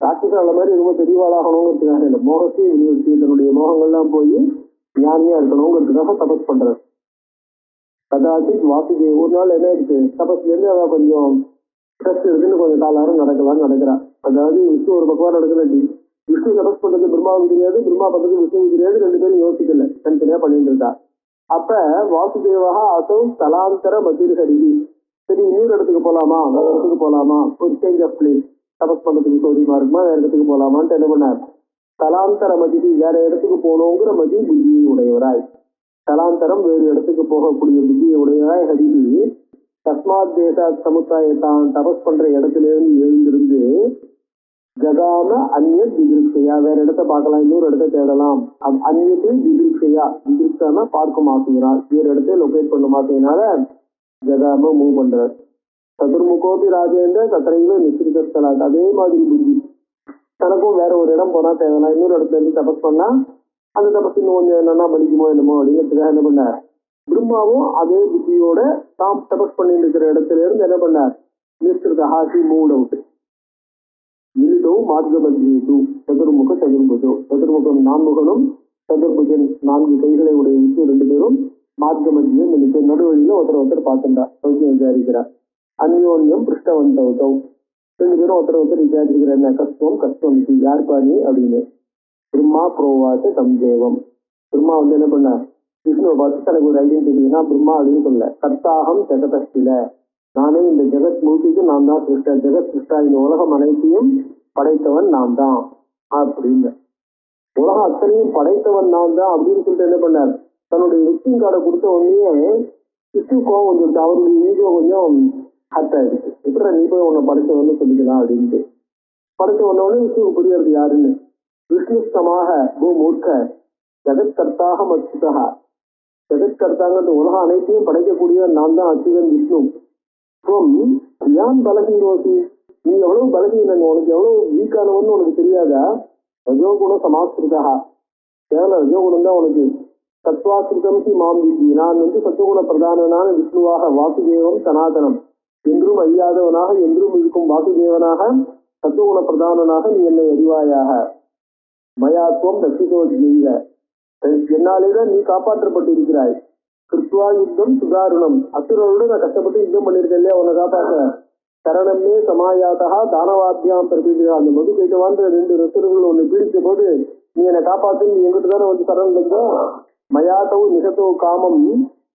ராட்சசால மாதிரி ரொம்ப தெளிவாளாகணுங்கிறதுக்காக இல்லை, மோகஸ்தி விநியோகிச்சு தன்னுடைய மோகங்கள்லாம் போய் ஞானியா இருக்கணுங்கிறதுக்காக தபஸ் பண்றார். கதாச்சித் வாசுதேவ் ஒரு நாள் என்ன இருக்கு, தபஸ்ல இருந்து அவ கொஞ்சம் ஸ்ட்ரெஸ் இருக்குன்னு கொஞ்சம் காலாரம் நடக்கலாம்னு நடக்கிறான். அதாவது விஷ்ணு ஒரு பக்கமா நடக்கல, விஷ்ணு தபஸ் பண்றது பிரம்மாவுக்கு தெரியாது, பிரம்மா பண்றது விஷ்ணுவுக்கு தெரியாது, ரெண்டு பேரும் யோசிக்கல, தனித்தனியா பண்ணிட்டு இருக்கா. அப்ப வாசுதேவா அசௌ தலாந்தர மதிர்ஹரி, சரி இன்னொரு இடத்துக்கு போலாமா, வேற இடத்துக்கு போலாமா, ஒரு சேஞ்ச் ஆஃப் பிளேஸ், தபஸ் பண்றதுக்கு சௌரியமா இருக்குமா, வேற இடத்துக்கு போலாமான்ட்டு என்ன பண்ணார்? தலாந்தர மதிதி, வேற இடத்துக்கு போகணுங்கிற மதி புத்தியை உடையவராய், தலாந்தரம் வேறு இடத்துக்கு போகக்கூடிய புத்தியை உடையவராய் ஹரிதி தஸ்மாத் தேச சமுத்தாயத்தான் தபஸ் பண்ற இடத்துல இருந்து எழுந்திருந்து ஜகாம அந்நியத் திதிருக்ஷையா, வேற இடத்த பார்க்கலாம், இன்னொரு இடத்த தேடலாம். அந்நியத்து திதிருக்ஷையா, திதிருக்ஷானா பார்க்க மாட்டேங்கிறான், வேறு இடத்த லொகேட் பண்ண மாட்டேங்கனால ஜகாம மூவ் பண்றார். சதுர்முகோபி ராஜேந்திர சத்திரையில நிச்சிருக்கலா, அதே மாதிரி புத்தி தனக்கும் வேற ஒரு இடம் போனா தேவைலாம், இன்னொரு இடத்துல இருந்து தபஸ் பண்ணா அந்த தபஸ் இன்னும் கொஞ்சம் என்னன்னா பலிக்குமோ என்னமோ அப்படிங்கிறதுக்காக என்ன பண்ணார்? பிரம்மாவும் அதே புத்தியோட தாம் தபஸ் பண்ணிட்டு இருக்கிற இடத்துல இருந்து என்ன பண்ணார்? நிச்சிருக்க ஹாசி மூட் அவுட் மிலிதோ மார்கபத்ரீது சதுர்முக சதுர்புஜோ, சதுர்முகம் நான்முகனும் சதுர்புஜன் நான்கு கைகளை உடைய விஷ்ணு ரெண்டு பேரும் மார்கமத்தியம் நினைச்சு நடுவழியில ஒருத்தர் பார்த்துட்டா, சௌக்கியம் விசாரிக்கிறார். அந்யோன்யம் பிருஷ்டவந்தௌ, ரெண்டு பேரும் ஒருத்தர் விசாரிச்சுக்கிற, என்ன கஷ்டம் கஷ்டம் யார் பாணி அப்படின்னு. பிரம்மா புரோவாச சம்தேவம், பிரம்மா என்ன பண்ணார்? விஷ்ணுவை பார்த்து தனக்கு ஒரு ஐடென்டிட்டினா பிரம்மா அப்படின்னு சொல்ல, கர்த்தாகம் ஜெகதஸ்தில, நானே இந்த ஜெகத் மூர்த்திக்கு நான் தான் சிருஷ்ட, ஜெகத் சிருஷ்டா, இந்த உலகம் அனைத்தையும் படைத்தவன் நான் தான் அப்படின்னு. உலகம் அத்தனையும் படைத்தவன் நான் தான் அப்படின்னு சொல்லிட்டு என்ன பண்ணார்? தன்னுடைய விக்டிங் கார்டை கொடுத்த உடனே விஷ்ணு கோவம் வந்துருச்சு, அவருடைய ஈகோ கொஞ்சம் ஹர்ட் ஆயிடுச்சு. எப்படி நீ போய் உன்னை படைத்தவன்னு சொல்லிக்கலாம் அப்படின்ட்டு. படைத்த உடனே விஷ்ணுக்கு புரியறது யாருன்னு. விஷ்ணு சமாக பூ மூர்க்க ஜெகத்கர்த்தாக அச்சுதா, ஜெகத்கர்த்தாங்க உலகம் அனைத்தையும் படைக்கக்கூடிய நான் தான் அச்சுதன் விஷ்ணு. யான் பலகீனோசி, நீ எவ்வளவு பலகீனன், உனக்கு எவ்வளவு வீக்கானவன்னு உனக்கு தெரியாதா? ரஜோகுண சமாஸ்கிருதா, கேவல ரஜோகுணம் தான் உனக்கு. சத்வாஸ்கிருதம் சி மாம் விதி, நான் சத்துவகுண பிரதானனான விஷ்ணுவாக, வாசுதேவம் சனாதனம், என்றும் அழியாதவனாக என்றும் இருக்கும் வாசுதேவனாக, சத்துவகுண பிரதானனாக நீ என்னை அறிவாயாக. மயாத்துவம் தட்சிதோ ஜீவ, என்னாலேதான் நீ காப்பாற்றப்பட்டு இருக்கிறாய். கிருத்வா யுத்தம் சுதாரணம், அசுரரோடு நான் கஷ்டப்பட்டு யுத்தம் பண்ணிருக்கேன் இல்லையா உன்னை காப்பாற்ற. சரணமே சமாயாத்தா தானவாத்தியாம் பிரபீடுகா, அந்த மது கைட்டவான்ற ரெண்டு ரசுரர்கள் ஒண்ணு பீடிச்ச போது நீ என்னை காப்பாத்து, நீ எங்கிட்ட தானே சரணம் இருந்தோம். மயாத்தவு நிகத்தோ காமம்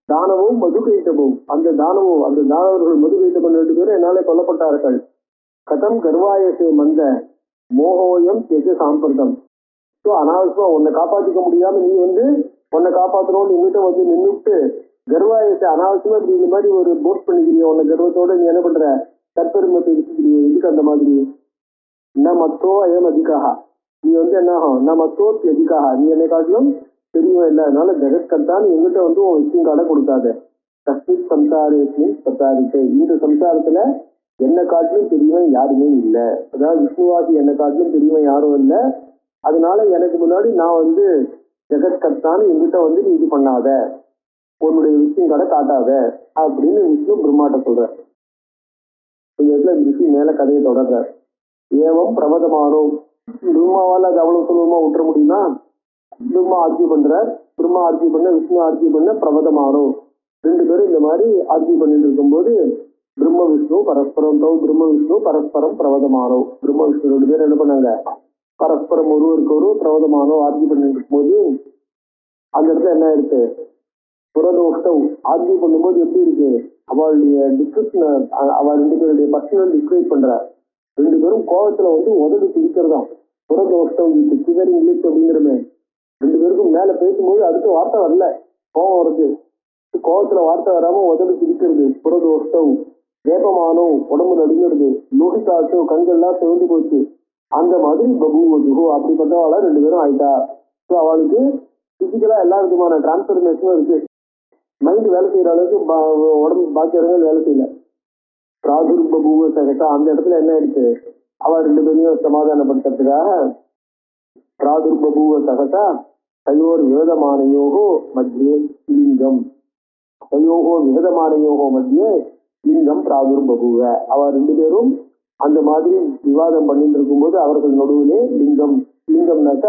தானவும் மது கைட்டவும், அந்த தானவர்கள் மது கைட்டவன் ரெண்டு பேரும் என்னாலே கொல்லப்பட்டார்கள். கதம் கர்வாயசே மந்த மோகோயம் தெஜ சாம்பிரதம், அனாவசியமா உன்னை காப்பாற்றிக்க முடியாம நீ உன்னை காப்பாற்றணும்னு எங்கிட்ட நின்றுட்டு கர்வாயத்தை அனாவசியமா இப்படி இந்த மாதிரி ஒரு போட் பண்ணிக்கிறிய, உன்னை கர்வத்தோட நீ என்ன பண்ற, தற்பெருமத்தை வச்சுக்கிறிய, இதுக்கு அந்த மாதிரி. ந மத்தோ அயம் அதிகாக, நீ என்ன ஆகும், ந மத்தோ அதிகாக, நீ என்னை காட்டிலும் தெரியவும் இல்லை, அதனால ஜெகத்கர்த்தான் எங்கிட்ட உன் விஷ்ணு கார்டை கொடுக்காத. கஸ்மித் சம்சாரேஸ்மின் சத்தாரிக்கை, இந்த சம்சாரத்துல என்னை காட்டிலும் தெரியவன் யாருமே இல்லை, அதாவது விஷ்ணுவாசி என்னை காட்டிலும் தெரியவன் யாரும் இல்லை, அதனால எனக்கு முன்னாடி நான் ஜெகத்கர்த்தான்னு எங்கிட்ட நீ இது பண்ணாத, உன்னுடைய விஷ்ணு கடை காட்டாத அப்படின்னு விஷ்ணு பிரம்மாட்ட சொல்ற. இந்த இடத்துல விஷ்ணு மேல கதையை தொடர்ற. ஏவம் பிரபதமானோ, பிரம்மாவால அது அவ்வளவு சுலபமா விட்டுற முடியுமா? பிரம்மா ஆர்ஜி பண்ற, பிரம்மா ஆர்ஜி பண்ண, விஷ்ணு ஆர்ஜி பண்ண, பிரபதமானோ ரெண்டு பேரும் இந்த மாதிரி ஆர்ஜி பண்ணிட்டு இருக்கும்போது பிரம்ம விஷ்ணு பரஸ்பரம் பிரம்ம விஷ்ணு பரஸ்பரம் பிரவதமானோ, பிரம்ம விஷ்ணு ரெண்டு பேரும் என்ன பண்ணாங்க, பரஸ்பரம் ஒருவருக்கு ஒரு பிரவதமானோ ஆர்ஜி பண்ணிட்டு இருக்கும்போது அந்த இடத்துல என்ன இருக்கு, புரதோஷ்டம் ஆர்ஜி பண்ணும்போது எப்படி இருக்கு, அவளுடைய டிஸ்கிரிப்ஷன் அவள் ரெண்டு பேருடைய பர்சனல் டிஸ்கிரைப் பண்ற. ரெண்டு பேரும் கோபத்துல உதவி பிடிக்கிறதாம். புரதோஷ்டம் சிவர் இங்கிலீஷ் அப்படிங்கிறமே, ரெண்டு பேருக்கும் மேல பேசும்போது அடுத்த வார்த்தை வரல, கோபம் வருது. கோபத்துல வார்த்தை வராம உதவி பிடிக்கிறது, புறதோஷ்டம் வேப்பமானோ உடம்பு நடுங்கிறது, லோகிதாசோ கண்கள்லாம் சிவந்து போச்சு. அந்த மாதிரி பபூவதுகோ அப்படிப்பட்டவாளா ரெண்டு பேரும் ஆயிட்டா. ஸோ அவளுக்கு பிசிக்கலா எல்லா விதமான டிரான்ஸ்பர்மேஷனும் இருக்கு. மைண்ட் வேலை செய்யற அளவுக்கு உடம்பு பாக்கி இடங்கள் வேலை செய்யல. பிராதுர் பபூவ சகட்டா அந்த இடத்துல என்ன ஆயிடுச்சு, அவ ரெண்டு பேரையும் சமாதானப்படுத்துறதுக்காக பிராதுர் பபூவ சகட்டா தயோர் விவேதமானையோகோ மத்தியே லிங்கம், தயோகோ விவேதமானையோகோ மத்தியே லிங்கம் பிராதுர் பபூவ. அவ ரெண்டு பேரும் அந்த மாதிரி விவாதம் பண்ணிட்டு இருக்கும்போது அவர்கள் நடுவிலே லிங்கம், லிங்கம்னாக்க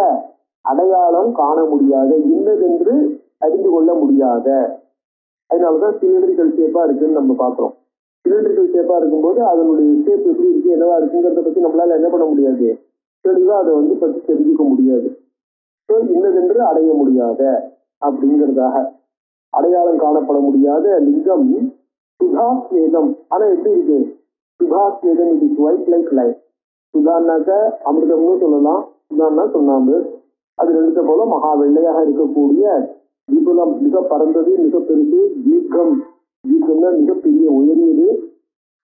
அடையாளம் காண முடியாத, இன்னதென்று அறிந்து கொள்ள முடியாத. அதனாலதான் சிலிண்டரிக்கல் ஷேப்பா இருக்குன்னு நம்ம பாக்குறோம். சிலிண்டரிக்கல் ஷேப்பா இருக்கும்போது அதனுடைய ஷேப் எப்படி இருக்கு, என்னவா இருக்குங்கிறத பத்தி நம்மளால என்ன பண்ண முடியாது, தெளிவா அதை பத்தி தெரிஞ்சுக்க முடியாது. இன்னதென்று அடைய முடியாத அப்படிங்கிறதாக அடையாளம் காணப்பட முடியாத லிங்கம் சுதாஸ்வேதம். ஆனா எப்படி இருக்கு, சுதாஸ்வேதம், இது ஒயிட் லைக் லைட். சுதான்னாக்க அமிர்தம்னு சொல்லலாம், சுதான்னா சுண்ணாம்பு. அது ரெண்டு போல மகா வெள்ளையாக இருக்கக்கூடிய விபுலம், மிக பறந்தது, மிக பெருசு. தீர்க்கம், தீர்க்கம்னா மிகப்பெரிய உயர்ந்தது.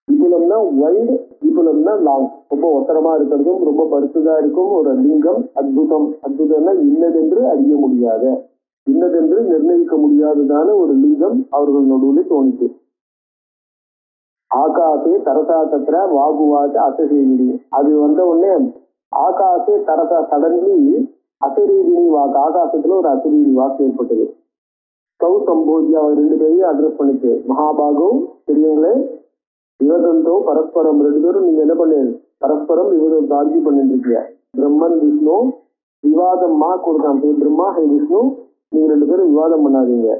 விபுலம்னா வைடு, விபுலம்னா லாங், ரொம்ப ஒத்தரமா இருக்கிறதும் ரொம்ப பருத்ததா இருக்கும் ஒரு லிங்கம். அத்புதம், அத்புதம்னா இன்னதென்று அறிய முடியாத, இன்னதென்று நிர்ணயிக்க முடியாததான ஒரு லிங்கம் அவர்கள் நடுவில் தோணிச்சு. ஆகாசே தரசா தத்திர வாகுவாச்ச அசரீரிணி. அது வந்த உடனே ஆகாசே தரசா சடன்லி அசரீரிணி வாக்கு, ஆகாசத்துல ஒரு அசரீரி வாக்கு ஏற்பட்டது. கௌ சம்போஜி அவர் ரெண்டு பேரையும் அட்ரஸ் பண்ணிச்சு. மகாபாகம் பெரியவங்களே, விவதந்தோ பரஸ்பரம், ரெண்டு பேரும் நீங்க என்ன பண்ணு பரஸ்பரம் விவதம் ஆர்ஜி பண்ணிட்டு இருக்கீங்க. பிரம்மன் விஷ்ணு விவாதம் மா கொடுத்தான், பிரம்மா ஹே விஷ்ணு, நீங்க ரெண்டு பேரும் விவாதம் பண்ணாதீங்க.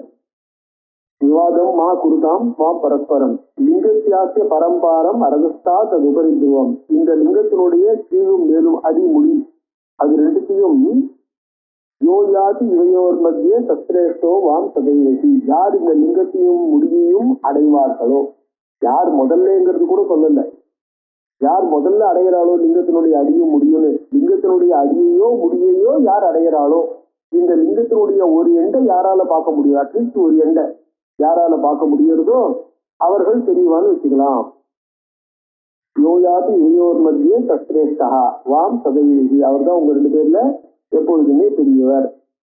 விவாதம் மா குருதாம் மா பரஸ்பரம். லிங்கத்தியாசிய பரம்பாரம் அரகஸ்தா ததுபரித்துவம். இந்த லிங்கத்தினுடைய கீழும் மேலும் அடிமுடி அது ரெண்டுத்தையும் யோயாதி இவையோர் மத்திய சஸ்திரேஷ்டோ வாம் சதைவசி. யார் இந்த லிங்கத்தையும் முடியையும் அடைவார்களோ, யார் முதல்லங்கிறது கூட சொல்லல, யார் முதல்ல அடைகிறாளோ லிங்கத்தினுடைய அடியும் முடியும்னு, லிங்கத்தினுடைய அடியையோ முடியையோ யார் அடைகிறாளோ, இந்த லிங்கத்தினுடைய ஒரு எண்டை யாரால பார்க்க முடியும், அட்லீஸ்ட் ஒரு எண்டை யாரால பார்க்க முடியறதோ அவர்கள் தெரியவான்னு வச்சுக்கலாம். யோயாதி இவையோர் மத்தியே சஸ்திரேஷ்டா வாம் சதைவசி. அவர் தான் உங்க ரெண்டு பேர்ல எப்பொழுதுமே பெரியவர்.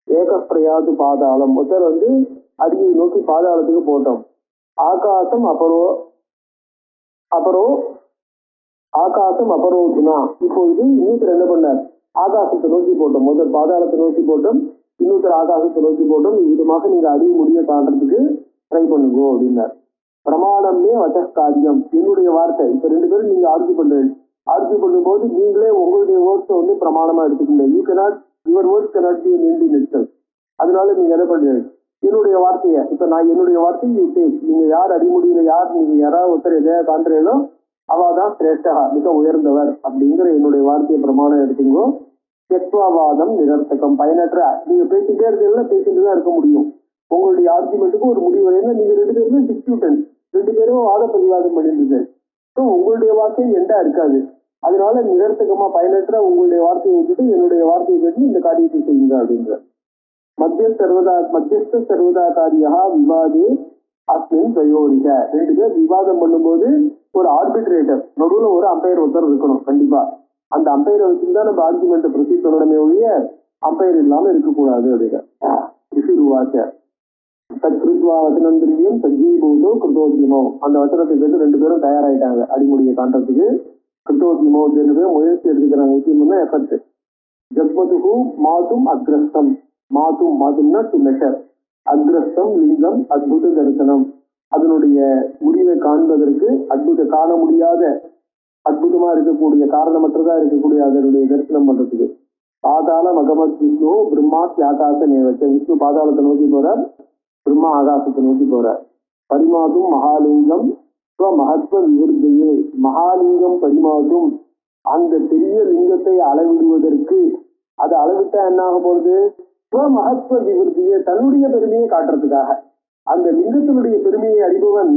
ஏகப்பிரயாது பாதாளம், ஒருத்தர் அடியை நோக்கி பாதாளத்துக்கு போட்டோம். ஆகாசம் அபரோ அபரோ ஆகாசம் அபரோதுனா. இப்பொழுது இன்னொருத்தர் என்ன பண்ணார், ஆகாசத்தை நோக்கி போட்டோம். முதல் பாதாளத்தை நோக்கி போட்டோம், இன்னொருத்தர் ஆகாசத்தை நோக்கி போட்டோம். விதமாக நீங்க அடியை முடிய காண்றதுக்கு ட்ரை பண்ணுங்க அப்படின்னார். பிரமாணமே வச்சகாரியம், என்னுடைய வார்த்தை. இப்ப ரெண்டு பேரும் நீங்க ஆர்ஜி பண்றீங்க, ஆர்ஜி பண்ணும்போது நீங்களே உங்களுடைய வேர்ட்ஸை பிரமாணமா எடுத்துக்கீங்க. You cannot, your words cannot be an end in itself. அதனால நீங்க என்ன பண்றீங்க, என்னுடைய வார்த்தையை, இப்ப நான் என்னுடைய வார்த்தையை யூ டேக். நீங்க யார் அடிமுடியில யார், நீங்க யாராவது ஒருத்தர் எதையா காண்றீங்களோ அவாதான் சிரேஷ்டா, மிக உயர்ந்தவர் அப்படிங்கிற என்னுடைய வார்த்தையை பிரமாணம் எடுத்துங்கோ. செத்வாவாதம் நிரர்த்தகம், பயனற்ற. நீங்க பேசிட்டே இருக்கீங்கன்னா பேசிட்டு தான் இருக்க முடியும். உங்களுடைய ஆர்குமெண்ட்டுக்கு ஒரு முடிவு வரையில நீங்க ரெண்டு பேருமே டிஸ்பியூட்டன், ரெண்டு பேரும் வாத பதிவாதம் பண்ணிட்டு ஸோ உங்களுடைய வார்த்தை எண்டா இருக்காது. அதனால நிரர்த்தகமா பயனற்ற உங்களுடைய வார்த்தையை விட்டுட்டு என்னுடைய வார்த்தையை கேட்டு இந்த காரியத்தை செய்யுங்க அப்படின்ற. மத்தியஸ்த சர்வதாகாரியா விவாதே அஸ்மின் பிரயோரிக. ரெண்டு பேர் விவாதம் பண்ணும்போது ஒரு ஆர்பிட்ரேட்டர், நடுவுல ஒரு அம்பையர் ஒருத்தர் இருக்கணும் கண்டிப்பா. அந்த அம்பையரை வச்சுதான் நம்ம ஆர்குமெண்ட்டை ப்ரொசீட் பண்ணணுமே ஒழிய அம்பையர் இல்லாம இருக்கக்கூடாது அப்படிங்க. ரிஷிருவாச்ச தத்ருத்வா வசனந்திரியம் சஞ்சீபூதோ கிருதோத்தியமோ. அந்த வசனத்தை கேட்டு ரெண்டு பேரும் தயாராயிட்டாங்க அடிமுடியை காண்றதுக்கு. கிருதோத்தியமோ ரெண்டு பேரும் முயற்சி எடுத்துக்கிறாங்க. முக்கியமான எஃபர்ட். ஜத்மதுகு மாதும் அக்ரஸ்தம். மாதும், மாதும்னா டு மெஷர். அக்ரஸ்தம் லிங்கம் அத்புத தரிசனம். அதனுடைய முடிவை காண்பதற்கு, அத்புத காண முடியாத அற்புதமா இருக்கக்கூடிய காரணமற்றதா இருக்கக்கூடிய அதனுடைய தரிசனம் பண்றதுக்கு. பாதாள மகமத் விஷ்ணு பிரம்மா ஆகாச நேவச்ச. விஷ்ணு பாதாளத்தை நோக்கி போறார், பிரம்மா ஆகாசத்தை நோக்கி போறார். பரிமாதும் மகாலிங்கம் மகத்துவ விவருத்தையே. மகாலிங்கம் பரிமாதும், அந்த பெரிய லிங்கத்தை அளவிடுவதற்கு, அதை அளவிட்டா என்ன ஆக போகுது, மகத்துவ விவருத்தையே, தன்னுடைய பெருமையை காட்டுறதுக்காக. அந்த லிங்கத்தினுடைய பெருமையை அறிபவன்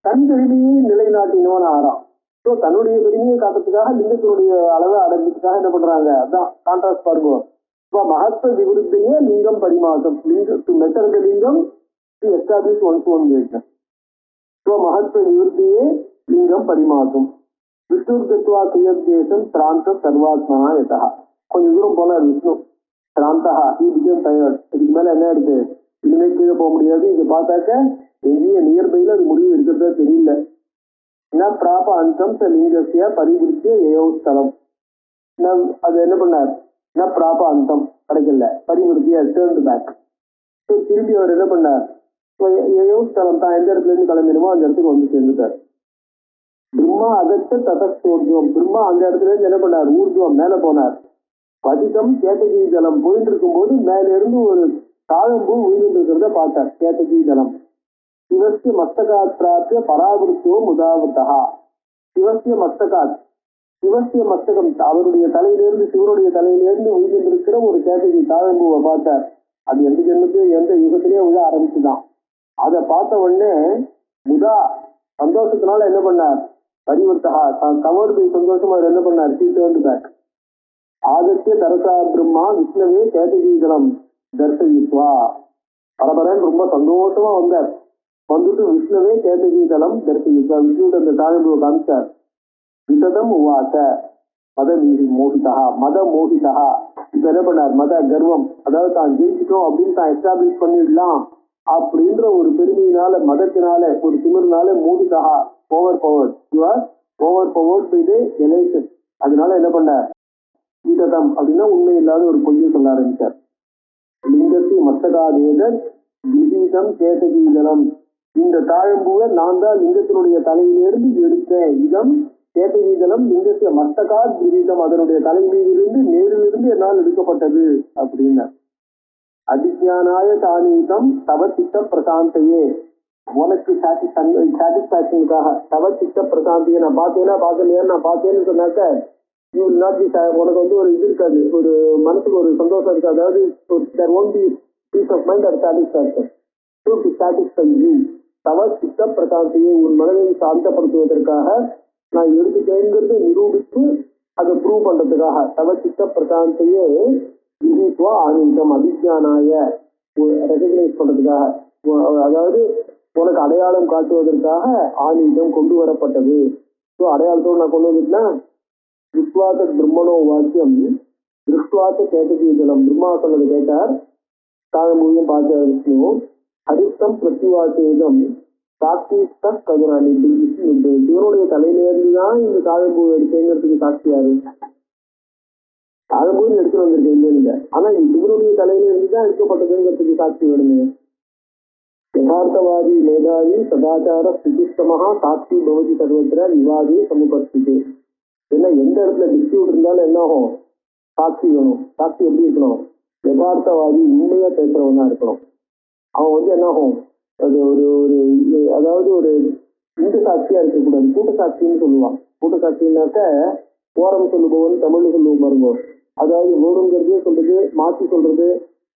தன் பெருமையை நிலைநாட்டினவன் ஆறாம். ஸோ தன்னுடைய பெருமையை காட்டுறதுக்காக லிங்கத்தினுடைய அளவை அடைஞ்சதுக்காக என்ன பண்றாங்க, அதான் கான்ட்ராஸ்ட் பாருங்க. மகத்துவ விவருத்தையே லிங்கம் பரிமாசம். லிங்கம் to measure the lingam to establish one's own version. மகத்துவ விவருத்தையே லிங்கம் பரிமாசம். விஷ்ணுர்கத்வா கிரியத்யேசம் பிராந்த சர்வாத்மனா யதா. கொஞ்சம் தூரம் போனார் விஷ்ணு. பிராந்தா became tired. இதுக்கு மேல என்ன இருக்கு, இனிமே கீழே போக முடியாது. இங்க பார்த்தாக்க எங்கேயும் நியர்பைல அது முடிவு இருக்கிறதா தெரியல. என்ன பிராப அந்தம் ச லிங்கசிய பரிவிருத்திய ஏயோ ஸ்தலம். அது என்ன பண்ணார், என்ன பிராப அந்தம் கிடைக்கல, பரிவிருத்திய டேர்ன் பேக். திரும்பி அவர் என்ன பண்ணார், ஏயோ ஸ்தலம் தான் எந்த இடத்துல இருந்து கிளம்பிடுமோ அந்த இடத்துக்கு வந்து சேர்ந்துட்டார். பிரம்மா அகத்த ததோர்துவம். பிரம்மா அந்த இடத்துல இருந்து என்ன பண்ணார், ஊர்துவம் மேல போனார். பதிகம் கேட்டகி ஜலம் போயிட்டு இருக்கும் போது மேல இருந்து ஒரு தாழம்பூ விழுந்து இருக்கிறத பார்த்தார். கேட்டகி ஜலம். சிவசிய மஸ்தகாத் பிராப்திய பராவிருத்தோ முதாவதா. சிவசிய மஸ்தகாத், சிவசிய மஸ்தகம் அவருடைய தலையிலிருந்து, சிவனுடைய தலையிலிருந்து விழுந்து இருக்கிற ஒரு கேட்டகி தாழம்பூவை பார்த்தார். அது எந்த ஜென்மத்தையும் எந்த யுகத்திலேயே விழ ஆரம்பிச்சுதான். அதை பார்த்த உடனே முதா சந்தோஷத்தினால என்ன பண்ணார், பரிவர்த்தகா கவர்டு சந்தோஷமா என்ன பண்ணார், டேர்ன்ட் பேக். ஆகத்திய தரசா பிரம்மா விஷ்ணவே கேட்டகீதலம் தர்சயித்வா. பரபரன் ரொம்ப சந்தோஷமா வந்தார். வந்துட்டு விஷ்ணவே கேட்டகீதலம் தர்சயித்வா. விஷ்ணுவோட அந்த தாழ்வு காமிச்சார். விசதம் உவாச மத மோகிதா, மத மோகிதா. இப்ப என்ன பண்ணார், மத கர்வம், அதாவது தான் ஜெயிச்சிட்டோம் அப்படின்னு தான் எஸ்டாப்ளிஷ் பண்ணிடலாம் அப்படின்ற ஒரு பெருமையினால, மதத்தினால, ஒரு திமிர்னால மோகிதா, overpowered. You are overpowered by the election. அதனால என்ன பண்ண, விசதம் அப்படின்னா உண்மை இல்லாத ஒரு பொய்யை சொல்ல ஆரம்பிச்சார். லிங்கத்தி மஸ்தகாதேதர் விதீதம் கேட்டகீதனம். இந்த தாழம்பூவை நான் தான் லிங்கத்தினுடைய தலையிலிருந்து எடுத்தேன். இதம் கேட்டகீதனம் லிங்கத்திய மஸ்தகா விதீதம், அதனுடைய தலை மீதிலிருந்து நேரிலிருந்து என்னால் எடுக்கப்பட்டது அப்படின்னா. அதிஜானாய தானீதம் தவ சித்த பிரசாந்தையே. உனக்கு சாட்டிஸ்பாக்சனுக்காக தவ சித்த பிரசாந்தையே. நான் பார்த்தேன்னா பார்க்கலையா, நான் பார்த்தேன்னு சொன்னாக்க உனக்கு வந்து ஒரு இது இருக்காது, ஒரு மனசுக்கு ஒரு சந்தோஷம் இருக்காது. அதாவது there won't be peace of mind or satisfaction. So to satisfy you, தவ சித்த பிரசாந்தியை, உன் மனதை சாந்தப்படுத்துவதற்காக நான் எடுத்துட்டேங்கிறது நிரூபித்து அதை ப்ரூவ் பண்றதுக்காக தவ சித்த பிரசாந்தியே விதித்வா ஆனந்தம் அபிஜானாய ரெகக்னைஸ் பண்றதுக்காக, அதாவது உனக்கு அடையாளம் காட்டுவதற்காக ஆனந்தம் கொண்டு வரப்பட்டது. ஸோ அடையாளத்தோடு நான் கொண்டு வந்துட்டேன். விஸ்வாத பிரம்மணோ வாக்கியம் திருஷ்வாத்த கேட்டகீதலம். பிரம்மா சொன்னது கேட்டார், தாழம்பூவையும் பார்த்த விஷ்ணு. ஹரித்தம் பிரதிவாசேதம் சாட்சிஸ்த கதுராணி. சிவனுடைய தலையிலிருந்து தான் இந்த தாழம்பூவை எடுத்தேங்கிறதுக்கு சாட்சியாரு, தாழம்பூவை எடுத்து வந்திருக்கேன் இல்லை, ஆனா இந்த சிவனுடைய தலையிலிருந்து தான் எடுக்கப்பட்டதுங்கிறதுக்கு சாட்சி வேணுங்க. யதார்த்தவாதி மேதாவி சதாச்சார ஸ்திதிஸ்தமஹா சாட்சி பவதி சர்வத்திர விவாதி சமுபஸ்திதே. ஏன்னா எந்த இடத்துல டிஸ்பியூட் இருந்தாலும் என்ன ஆகும், சாட்சி வேணும். சாட்சி எப்படி இருக்கணும், யதார்த்தவாதி, உண்மையா பேசுறவனா இருக்கணும். அவன் வந்து என்ன ஆகும், அது ஒரு ஒரு அதாவது ஒரு இந்த சாட்சியா இருக்கக்கூடாது, கூட்ட சாட்சின்னு சொல்லுவான். கூட்ட சாட்சின்னாக்க ஓரம் சொல்லுபவன் தமிழ்ல சொல்லுவோம் பாருங்க. அதாவது ஓடுங்கிறதே சொல்றது, மாற்றி சொல்றது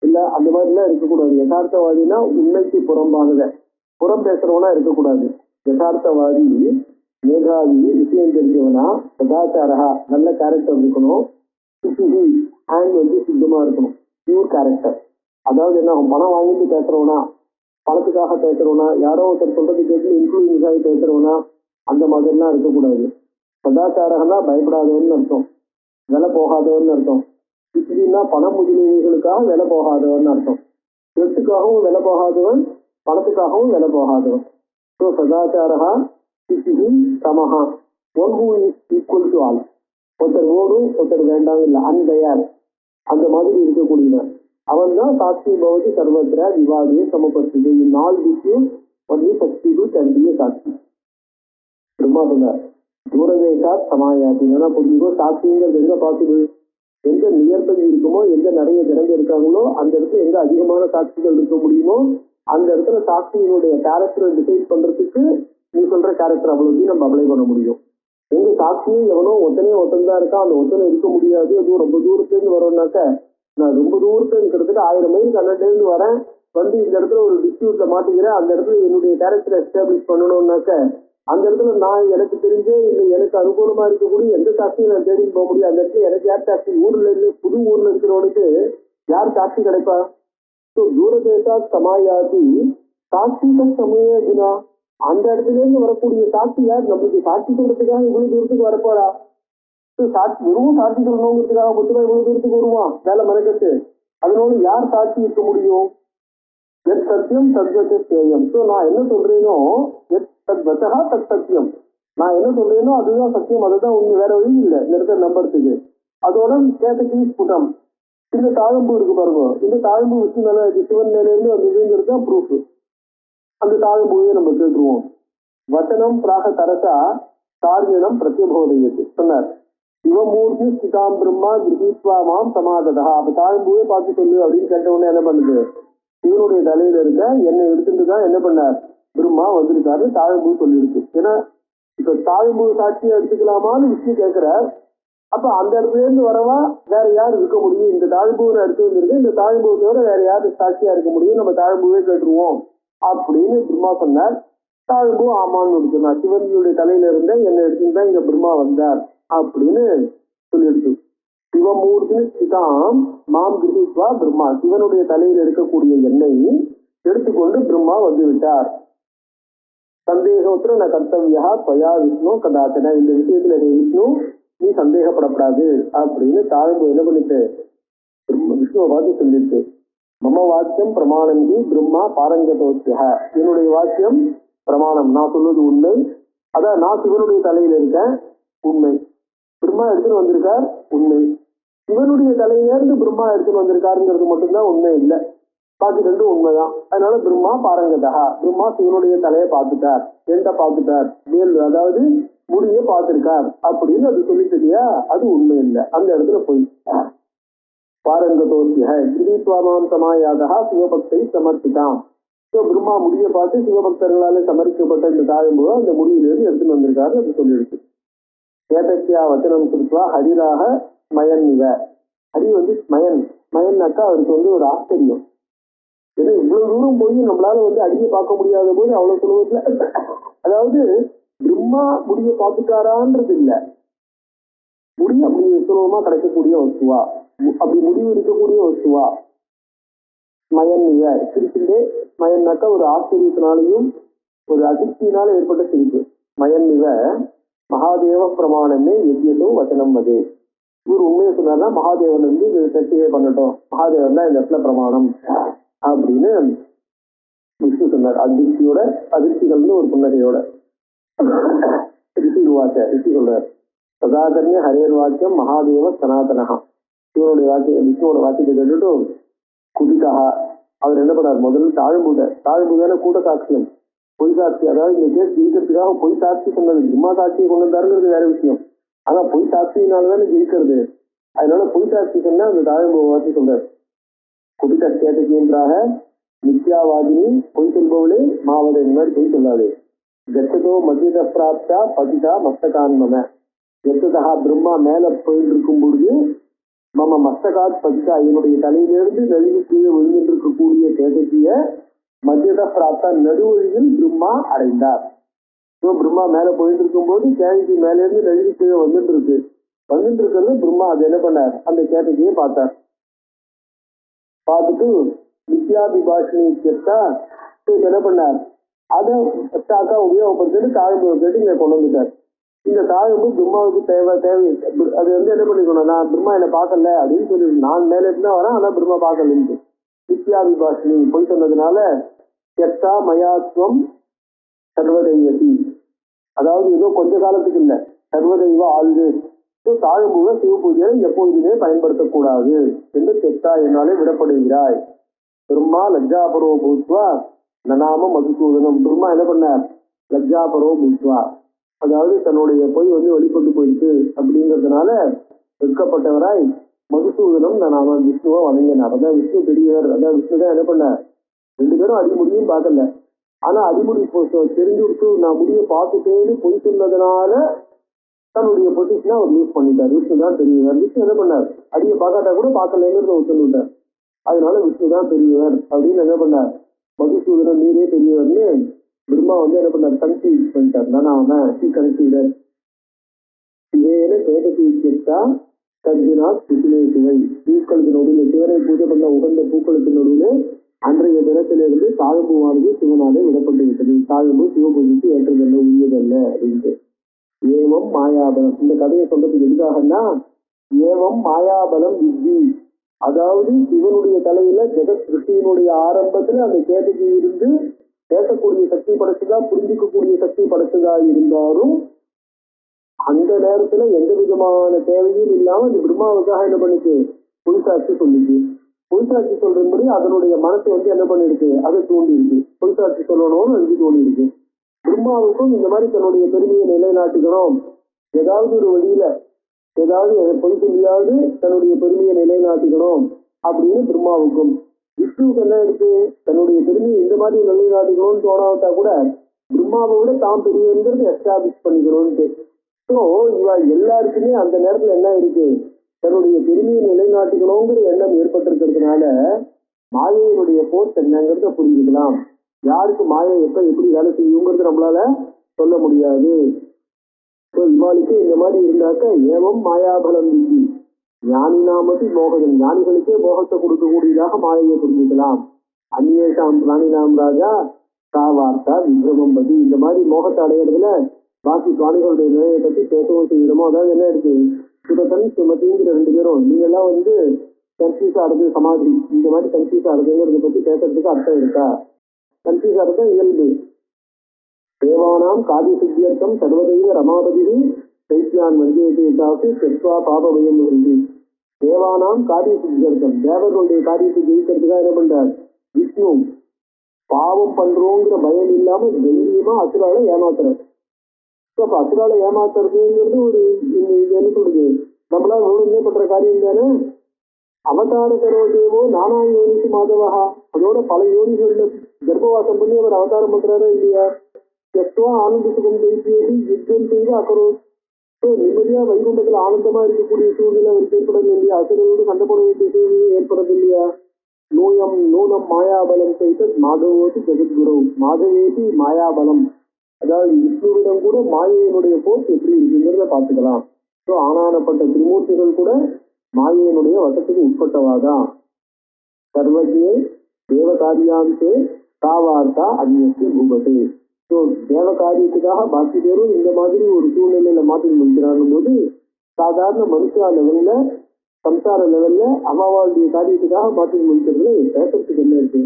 இல்ல, அந்த மாதிரிலாம் இருக்கக்கூடாது. யதார்த்தவாதினா உண்மைக்கு புறம்பானத புறம் பேசுறவனா இருக்கக்கூடாது. யதார்த்தவாதி மேதாவி, விஷயம் தெரிஞ்சவனா, சதாச்சாரா, நல்ல கேரக்டர் இருக்கணும். சுசுகி ஹேண்ட் வந்து சுத்தமா இருக்கணும், பியூர் கேரக்டர். அதாவது என்ன, பணம் வாங்கிட்டு பேசுறவனா, பணத்துக்காக பேசுறவனா, யாரோ ஒருத்தர் சொல்றது கேட்டு இன்ஃபுளுன்ஸ் ஆகி பேசுறவனா, அந்த மாதிரிலாம் இருக்கக்கூடாது. சதாச்சாரகனா பயப்படாதவன்னு அர்த்தம், விலை போகாதவன்னு அர்த்தம். சுசுகின்னா பணம் முதலீடுகளுக்காக விலை போகாதவன்னு அர்த்தம். சொத்துக்காகவும் விலை போகாதவன், பணத்துக்காகவும் விலை போகாதவன். ஸோ சதாச்சாரா சமஹா, one who is equal to all. ஒருத்தர் ஓடும் ஒருத்தர் வேண்டாம் இல்லை, அன்பயார், அந்த மாதிரி இருக்கக்கூடியவன் அவன் தான் சாட்சி பவதி சர்வத்திர விவாதியை சமப்படுத்துது. நாள் விஷயம் ஒன்லி சக்தி தண்டிய சாட்சி. பிரம்மா சொன்னார் தூரதேசா சமாயாதி. ஏன்னா புரிஞ்சுக்கோ, சாட்சிங்கிறது எங்க பாசிபிள், எங்க நியர்பை இருக்குமோ, எங்க நிறைய ஜனங்க இருக்காங்களோ அந்த இடத்துல எங்க அதிகமான சாட்சிகள் இருக்க முடியுமோ அந்த இடத்துல சாட்சியினுடைய கேரக்டரை டிசைட் பண்றதுக்கு நீ சொல்ற கேரக்டர் அவ்வளவு நம்ம அப்ளை பண்ண முடியும். எங்க சாட்சியும் எவனோ ஒருத்தன் தான் இருக்கா, அந்த ஒருத்தனை இருக்க முடியாது, அதுவும் ரொம்ப தூரத்துல இருந்து வரோம்னாக்க, நான் ரொம்ப தூரத்துல இருக்கிறதுக்கு 1000 மைல் கன்னட்ல இருந்து வரேன், வந்து இந்த இடத்துல ஒரு டிஸ்பியூட்ல மாட்டிக்கிறேன், அந்த இடத்துல என்னுடைய கேரக்டரை எஸ்டாப்ளிஷ் பண்ணணும்னாக்க அந்த இடத்துல நான் எனக்கு தெரிஞ்சே இல்லை எனக்கு அனுகூலமா இருக்கக்கூடிய எந்த சாட்சியும் நான் தேடிட்டு போக முடியும். அந்த இடத்துல எனக்கு யார் சாட்சி? ஊர்ல இருந்து புது ஊர்ல இருக்கிறவனுக்கு யார் சாட்சி கிடைப்பா? தூரதேசா சமாயாதி சாட்சி சமயனா, அந்த இடத்துல இருந்து வரக்கூடிய சாட்சி யார்? நம்மளுக்கு சாட்சி சொல்றதுக்காக இவ்வளவு தூரத்துக்கு வரப்போறா? சாட்சி வெறும் சாட்சி சொல்லணுங்கிறதுக்காக மட்டும்தான் இவ்வளவு தூரத்துக்கு வருவான் வேலை மனக்கட்டு. அதனால யார் சாட்சி இருக்க முடியும்? எத் சத்தியம் தத்வத்தை சேயம். நான் என்ன சொல்றேனோ எத் தத்வதா தத் சத்தியம், நான் என்ன சொல்றேனோ அதுதான் சத்தியம், அதுதான் உண்மை, வேற வழி இல்லை இந்த இடத்துல நம்புறதுக்கு. அதோட கேட்டகி ஸ்புடம். இந்த தாழம்பு இருக்கு பாருங்க, இந்த தாழம்பு விஷ்ணு மேல சிவன் மேல இருந்து வந்ததுங்கிறது தான் ப்ரூஃப். அந்த தாழம்புவையே நம்ம கேட்டுருவோம். வச்சனம் பிராக தரசா காரியனம் பிரத்யபோதையது சொன்னார். சிவமூர்த்தி ஸ்திதாம் பிரம்மா கிரகித்வா மாம் சமாததா. அப்ப தாழம்புவே பார்த்து சொல்லு அப்படின்னு கேட்ட உடனே என்ன பண்ணுது? சிவனுடைய தலையில இருக்க என்னை எடுத்துட்டு தான் என்ன பண்ணார்? பிரம்மா வந்திருக்காரு தாழம்பு சொல்லியிருக்கு. ஏன்னா இப்ப தாழம்பு சாட்சியை எடுத்துக்கலாமான்னு விஷ்ணு கேட்கிறார். அப்ப அந்த இடத்துல இருந்து வரவா வேற யார் இருக்க முடியும்? இந்த தாழ்ம்பூவை எடுத்து வந்திருக்கு, இந்த தாழ்ம்பூவை தவிர வேற யாரு சாட்சியா இருக்க முடியும்? நம்ம தாழ்ம்பூவே கேட்டுருவோம் அப்படின்னு பிரம்மா சொன்னார். தாழ்ம்பூ ஆமான்னு சொன்னார். சிவனுடைய தலையில இருந்த என்னை எடுத்துதான் இங்க பிரம்மா வந்தார் அப்படின்னு சொல்லிடுச்சு. சிவமூர்த்தி ஸ்திதாம் மாம் கிரகித்வா பிரம்மா, சிவனுடைய தலையில் இருக்கக்கூடிய எண்ணெய் எடுத்துக்கொண்டு பிரம்மா வந்து விட்டார். சந்தேகோத்திர ந கர்த்தவியா துவயா விஷ்ணு கதாச்சன, இந்த விஷயத்துல விஷ்ணு நீ சந்தேகப்படப்படாது அப்படின்னு தாழ்வு என்ன பண்ணிட்டு விஷ்ணுவை பார்த்து சொல்லிட்டு, மம வாக்கியம் பிரமாணந்தி பிரம்மா பாரங்கதோத்திய, என்னுடைய வாக்கியம் பிரமாணம், நான் சொல்வது உண்மை, அதான் நான் சிவனுடைய தலையில இருக்கேன் உண்மை, பிரம்மா எடுத்துன்னு வந்திருக்கார் உண்மை, சிவனுடைய தலையிலிருந்து பிரம்மா எடுத்துன்னு வந்திருக்காருங்கிறது மட்டும்தான் உண்மை இல்லை, பாக்கி ரெண்டும் உண்மைதான். அதனால பிரம்மா பாரங்கதா, பிரம்மா சிவனுடைய தலையை பார்த்துட்டார், என்கிட்ட பார்த்துட்டார், வேல் அதாவது முடிய பார்த்திருக்கார் அப்படின்னு அது சொல்லிட்டு இல்லையா, அது உண்மை இல்லை. அந்த இடத்துல போய் பாரங்கதோசிய கிரீத்வாமாம் சமாயாதா சிவபக்தை சமர்ப்பித்தான். பிரம்மா முடிய பார்த்து சிவபக்தர்களால சமர்ப்பிக்கப்பட்ட இந்த தாயம்புவ அந்த முடியிலிருந்து எடுத்துட்டு வந்திருக்காரு அது சொல்லியிருக்கு. ஏதக்கியா வச்சனம் கொடுத்தா ஹரிராக மயன் இவ, ஹரி வந்து மயன், மயன்னாக்கா அவருக்கு வந்து ஒரு ஆச்சரியம். ஏன்னா இவ்வளவு தூரம் போய் நம்மளால வந்து அடியை பார்க்க முடியாத போது அவ்வளவு சுலபத்துல, அதாவது பிரம்மா முடிய பார்த்துட்டாரான்றது இல்ல, முடிய அப்படி சுலபமா கிடைக்கக்கூடிய வஸ்துவா, அப்படி முடிவு இருக்கக்கூடிய வஸ்துவா. மயன் இவ சிரிச்சுட்டே, மயன்னாக்கா ஒரு ஆச்சரியத்தினாலையும் ஒரு அதிர்ச்சியினால ஏற்பட்ட சிரிப்பு. மயன் இவ மகாதேவ பிரமாணமே யஜ்யதோ வச்சனம் வதே, இவர் உண்மையை சொன்னார்னா மகாதேவன் வந்து இது சர்ச்சையே பண்ணட்டும், மகாதேவன் தான் இந்த இடத்துல பிரமாணம் அப்படின்னு விஷ்ணு சொன்னார். அதிர்ச்சியோட, அதிர்ச்சிகள்னு ஒரு புன்னகையோட. ரிஷி வாச்ச, ரிஷி சொல்றார் சதாகர்ணிய ஹரேர் வாக்கியம் மகாதேவ சனாதனஹா, இவருடைய வாக்கியம் விஷ்ணுவோட வாக்கியத்தை கேட்டுட்டு குதிகா அவர் என்ன பண்ணார்? முதல்ல தாழ்ம்புதான கூட்ட சாட்சியம், பொய் சாட்சி, அதாவது இந்த கேஸ் ஜெயிக்கிறதுக்காக பொய் சாட்சி சொன்னது, பிரம்மா சாட்சியை கொண்டு வந்தாருங்கிறது வேற விஷயம், ஆனா பொய் சாட்சியினாலதானே ஜெயிக்கிறது. அதனால பொய் சாட்சி சொன்னா அந்த தாழ்ம்பு வாசி சொல்றார். குதிக்க கேட்டகின்றாக நித்யாவாதினி, பொய் சொல்பவளே மாவதை, இந்த மாதிரி பொய் சொல்லாதே. கச்சதோ மத்தியத பிராப்தா பதிதா மஸ்தகான்மம, கச்சதா பிரம்மா மேல போயிட்டு இருக்கும் பொழுது மம மஸ்தகாத் பதிதா, என்னுடைய தலையிலிருந்து நழுவி கீழே விழுந்துட்டு இருக்கக்கூடிய கேட்டகிய மத்தியத பிராப்தா நடுவழியில் பிரம்மா அடைந்தார். பிரம்மா மேல போயிட்டு இருக்கும் போது கேட்டகி மேல இருந்து நழுவி கீழே வந்துட்டு இருக்கிறது பிரம்மா அது என்ன பண்ணார்? அந்த கேட்டகியை பார்த்தார். பார்த்துட்டு வித்யாபிபாஷினி கேட்டா என்ன பண்ணார்? அதை ஸ்டாக்கா உபயோகப்படுத்திட்டு தாழ்ம்பு கேட்டு இங்க கொண்டு வந்துட்டார். இந்த தாழ்ம்பு பிரம்மாவுக்கு தேவை, அது வந்து என்ன பண்ணிக்கணும், நான் பிரம்மா என்னை பார்க்கல அப்படின்னு சொல்லி, நான் மேல இருந்தா வரேன் ஆனா பிரம்மா பார்க்கலன்ட்டு வித்யாபிபாஷினி போய் சொன்னதுனால கெட்டா மயாத்வம் சர்வதையதி, அதாவது ஏதோ கொஞ்ச காலத்துக்கு இல்லை, சர்வதெய்வ ஆல்வேஸ், தாழ்ம்புவ சிவ பூஜையை எப்பொழுதுமே பயன்படுத்தக்கூடாது என்று கெட்டா என்னாலே விடப்படுகிறாய். பிரம்மா லஜ்ஜாபரோ பூத்வா நநாம மதுசூதனம், பிரம்மா என்ன பண்ணார்? லஜ்ஜாபரோ பூத்வா, அதாவது தன்னுடைய பொய் வந்து வெளிப்பட்டு போயிட்டு அப்படிங்கிறதுனால வெட்கப்பட்டவராய் மதுசூதனம் நநாம விஷ்ணுவை வணங்கினார். அதான் விஷ்ணு பெரியவர், அதான் விஷ்ணு தான் என்ன பண்ணார்? ரெண்டு பேரும் அடிமுடியும் பார்க்கல, ஆனா அடிமுடி தெரிஞ்சு விட்டு நான் முடிய பார்த்துட்டேன்னு பொய் சொன்னதுனால தன்னுடைய பொசிஷனை அவர் யூஸ் பண்ணிட்டார். விஷ்ணு தான் பெரியவர். விஷ்ணு என்ன பண்ணார்? அடியை பார்க்காட்டா கூட பார்க்கலங்கிறத அவர் சொல்லிவிட்டார். அதனால விஷ்ணு தான் பெரியவர் அப்படின்னு என்ன பண்ணார்? மதுசூதனன் நீரே பெரியவர்னு பிரம்மா வந்து என்ன பண்ணார், கன்சீவ் பண்ணிட்டார். நான் அவன் கன்சீடர் இதேன தேவதி கேட்டா தர்ஜுனா சுத்தினை சிவை. பூக்களுக்கு நடுவில் சிவனை பூஜை பண்ண உகந்த பூக்களுக்கு நடுவில் அன்றைய தினத்திலிருந்து தாழம்பூவானது சிவனாலே விடப்பட்டு விட்டது. தாழம்பூ சிவபூஜைக்கு ஏற்றதல்ல, உரியதல்ல அப்படின்ட்டு. ஏவம் மாயாபலம், இந்த கதையை சொல்றதுக்கு எதுக்காகன்னா, ஏவம் மாயாபலம் வித்தி, அதாவது சிவனுடைய தலையில ஜெகத் சிருஷ்டியினுடைய ஆரம்பத்துல அந்த கேட்டுக்கு இருந்து பேசக்கூடிய சக்தி படைச்சதா, புரிஞ்சிக்கக்கூடிய சக்தி படைச்சதா இருந்தாலும் அந்த நேரத்துல எந்த விதமான தேவையும் இல்லாம அந்த பிரம்மாவுக்காக என்ன பண்ணிச்சு, புலிசாட்சி சொல்லிச்சு. புலிசாட்சி சொல்றபடி அதனுடைய மனசு வந்து என்ன பண்ணிருக்கு, அதை தூண்டி இருக்கு. புலிசாட்சி சொல்லணும்னு அது தோண்டி இருக்கு. பிரம்மாவுக்கும் இந்த மாதிரி தன்னுடைய பெருமையை நிலைநாட்டிக்கணும், ஏதாவது ஒரு வழியில ஏதாவது பொய் சொல்லியாவது தன்னுடைய பெருமையை நிலைநாட்டிக்கணும் அப்படின்னு பிரம்மாவுக்கும். விஷ்ணுவுக்கு என்ன இருக்கு, தன்னுடைய பெருமையை இந்த மாதிரி நிலைநாட்டிக்கணும்னு தோணாவிட்டா கூட பிரம்மாவை விட தாம் பெரியவங்கிறது எஸ்டாபிஷ் பண்ணிக்கணும்ட்டு. ஸோ இவ எல்லாருக்குமே அந்த நேரத்துல என்ன இருக்கு, தன்னுடைய பெருமையை நிலைநாட்டிக்கணுங்கிற எண்ணம் ஏற்பட்டிருக்கிறதுனால மாயையினுடைய போர்ஸ் என்னங்கிறத புரிஞ்சுக்கலாம். யாருக்கு மாயை எப்ப எப்படி வேலை செய்யுங்கிறது நம்மளால சொல்ல முடியாது. ஸோ இவாளுக்கு இந்த மாதிரி இருந்தாக்க ஏவம் மாயாபலம் விதி ஞானி நாமதி மோகதன், ஞானிகளுக்கே மோகத்தை கொடுக்கக்கூடியதாக மாயையை புரிஞ்சுக்கலாம். அந்நேஷாம் பிராணினாம் ராஜா சாவார்த்தா விக்ரமம் பதி, இந்த மாதிரி மோகத்தை அடையிறதுல பாக்கி பிராணிகளுடைய நிலையை பத்தி பேசவும் செய்யணுமோ. அதாவது என்ன இருக்கு, சுரதன் சுமதிங்கிற ரெண்டு பேரும் நீங்க எல்லாம் வந்து கன்ஃபியூஸ் ஆடுறது சமாதி, இந்த மாதிரி கன்ஃபியூஸ் ஆடுறதுங்கிறத பத்தி பேசுறதுக்கு அர்த்தம் இருக்கா? கன்ஃபியூஸ் ஆடுறது இயல்பு. தேவானாம் காதி சித்தியர்த்தம் சர்வதெய்வ ரமாபதி சைத்யான் வந்தியேதாசி செத்வா பாபமயம் இருந்து. தேவானாம் காதி சித்தியர்த்தம், தேவர்களுடைய காரியத்தை ஜெயிக்கிறதுக்காக என்ன பண்றார் விஷ்ணு, பாவம் பண்றோங்கிற பயம் இல்லாம தைரியமா அசுரால ஏமாத்துறார். அப்ப அசுரால ஏமாத்துறதுங்கிறது ஒரு என்ன சொல்றது, நம்மளால ஒழுங்கே பண்ற காரியம் தானே. அவதார கரோதேவோ நானா யோனிக்கு மாதவகா, அதோட பல யோனிகள்ல கர்ப்பவாசம் பண்ணி அவர் அவதாரம் பண்றாரா இல்லையா. எத்தோ ஆனந்தத்துக்கும் பேசியது யுத்தம் செய்து அக்கறோம். நிம்மதியா வைகுண்டத்துல ஆனந்தமா இருக்கக்கூடிய சூழ்நிலை அவருக்கு ஏற்படுறது இல்லையா, அசுரோடு சண்டை போட வேண்டிய சூழ்நிலை ஏற்படுறது இல்லையா. நூயம் நூனம் மாயாபலம் செய்த மாதவோதி ஜெகத்குரு மாதவேதி மாயாபலம், அதாவது விஷ்ணுவிடம் கூட மாயையினுடைய போர்ஸ் எப்படி இருக்குங்கிறத பார்த்துக்கலாம். ஸோ ஆனானப்பட்ட திரிமூர்த்திகள் கூட மாயையினுடைய வசத்துக்கு உட்பட்டவாதான். சர்வஜே தேவகாரியாந்தே தாவார்த்தா அந்நியத்து பூபதே. ஸோ தேவ காரியத்துக்காக பாக்கி பேரும் இந்த மாதிரி ஒரு சூழ்நிலையில மாற்றி முடிக்கிறாங்க போது சாதாரண மனுஷா லெவல்ல சம்சார லெவல்ல அம்மாவாளுடைய காரியத்துக்காக மாற்றி முடிக்கிறதுல பேசத்துக்கு என்ன இருக்கு.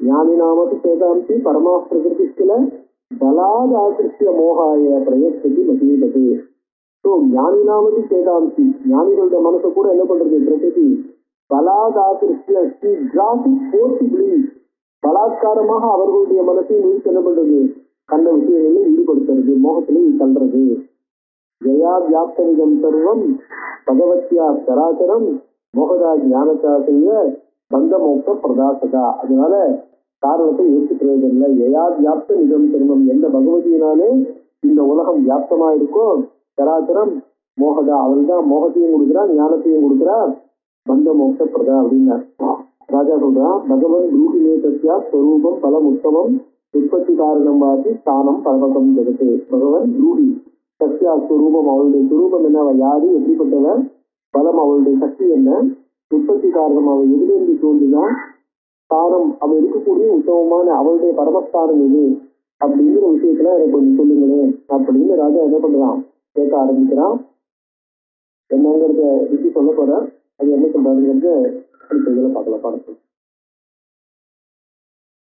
ஞானி நாமத்து சேதாந்தி பரமா பிரகிருதில பலாத ஆசிரிய மோகாய பிரயத்ததி மதீபது. ஸோ ஞானி நாமதி சேதாந்தி, ஞானிகளோட மனசை கூட என்ன பண்றது, பிரகிருதி பலாத ஆசிரிய போர்சிபிளி பலாத்காரமாக அவர்களுடைய மனசை நிறுத்தி என்ன பண்றது, கண்ட விஷயங்களில் ஈடுபடுத்துறது, மோகத்திலே தள்ளுறது. ஜயா வியாப்தனிகம் சர்வம் பகவத்யா சராச்சரம் மோகதா ஞானத்தா செய்ய பந்த மோக்த பிரதாசதா. அதனால காரணத்தை ஏற்றுக்கிறது இல்லை. எயா வியாப்த நிஜம் சர்வம், எந்த பகவதியினாலே இந்த உலகம் வியாப்தமா இருக்கோ சராச்சரம் மோகதா, அவள் தான் மோகத்தையும் கொடுக்குறார் ஞானத்தையும் கொடுக்குறார், பந்த மோக்த பிரதா அப்படின்னார். ராஜா சொல்றான், பகவன் ரூபிமே சத்யா ஸ்வரூபம் பலம் உத்தமம் உற்பத்தி காரணம் வாசி ஸ்தானம் பரமகம் ஜெகத்து. பகவன் ரூபி சத்யா ஸ்வரூபம், அவளுடைய சுரூபம் என்ன, அவள் யாரு, எப்படிப்பட்டவன், பலம் அவளுடைய சக்தி என்ன, உற்பத்தி காரணம் அவள் எதிலிருந்து தோன்றினான், ஸ்தானம் அவள் இருக்கக்கூடிய உத்தமமான அவளுடைய பரமஸ்தானம் எது அப்படிங்கிற விஷயத்துல எனக்கு கொஞ்சம் சொல்லுங்களேன் அப்படின்னு ராஜா என்ன பண்றான் கேட்க ஆரம்பிக்கிறான். என்னங்கிறத விட்டு சொல்ல போற, அது என்ன சொல்றாருங்கிறத அடுத்த இதில் பார்க்கலாம்.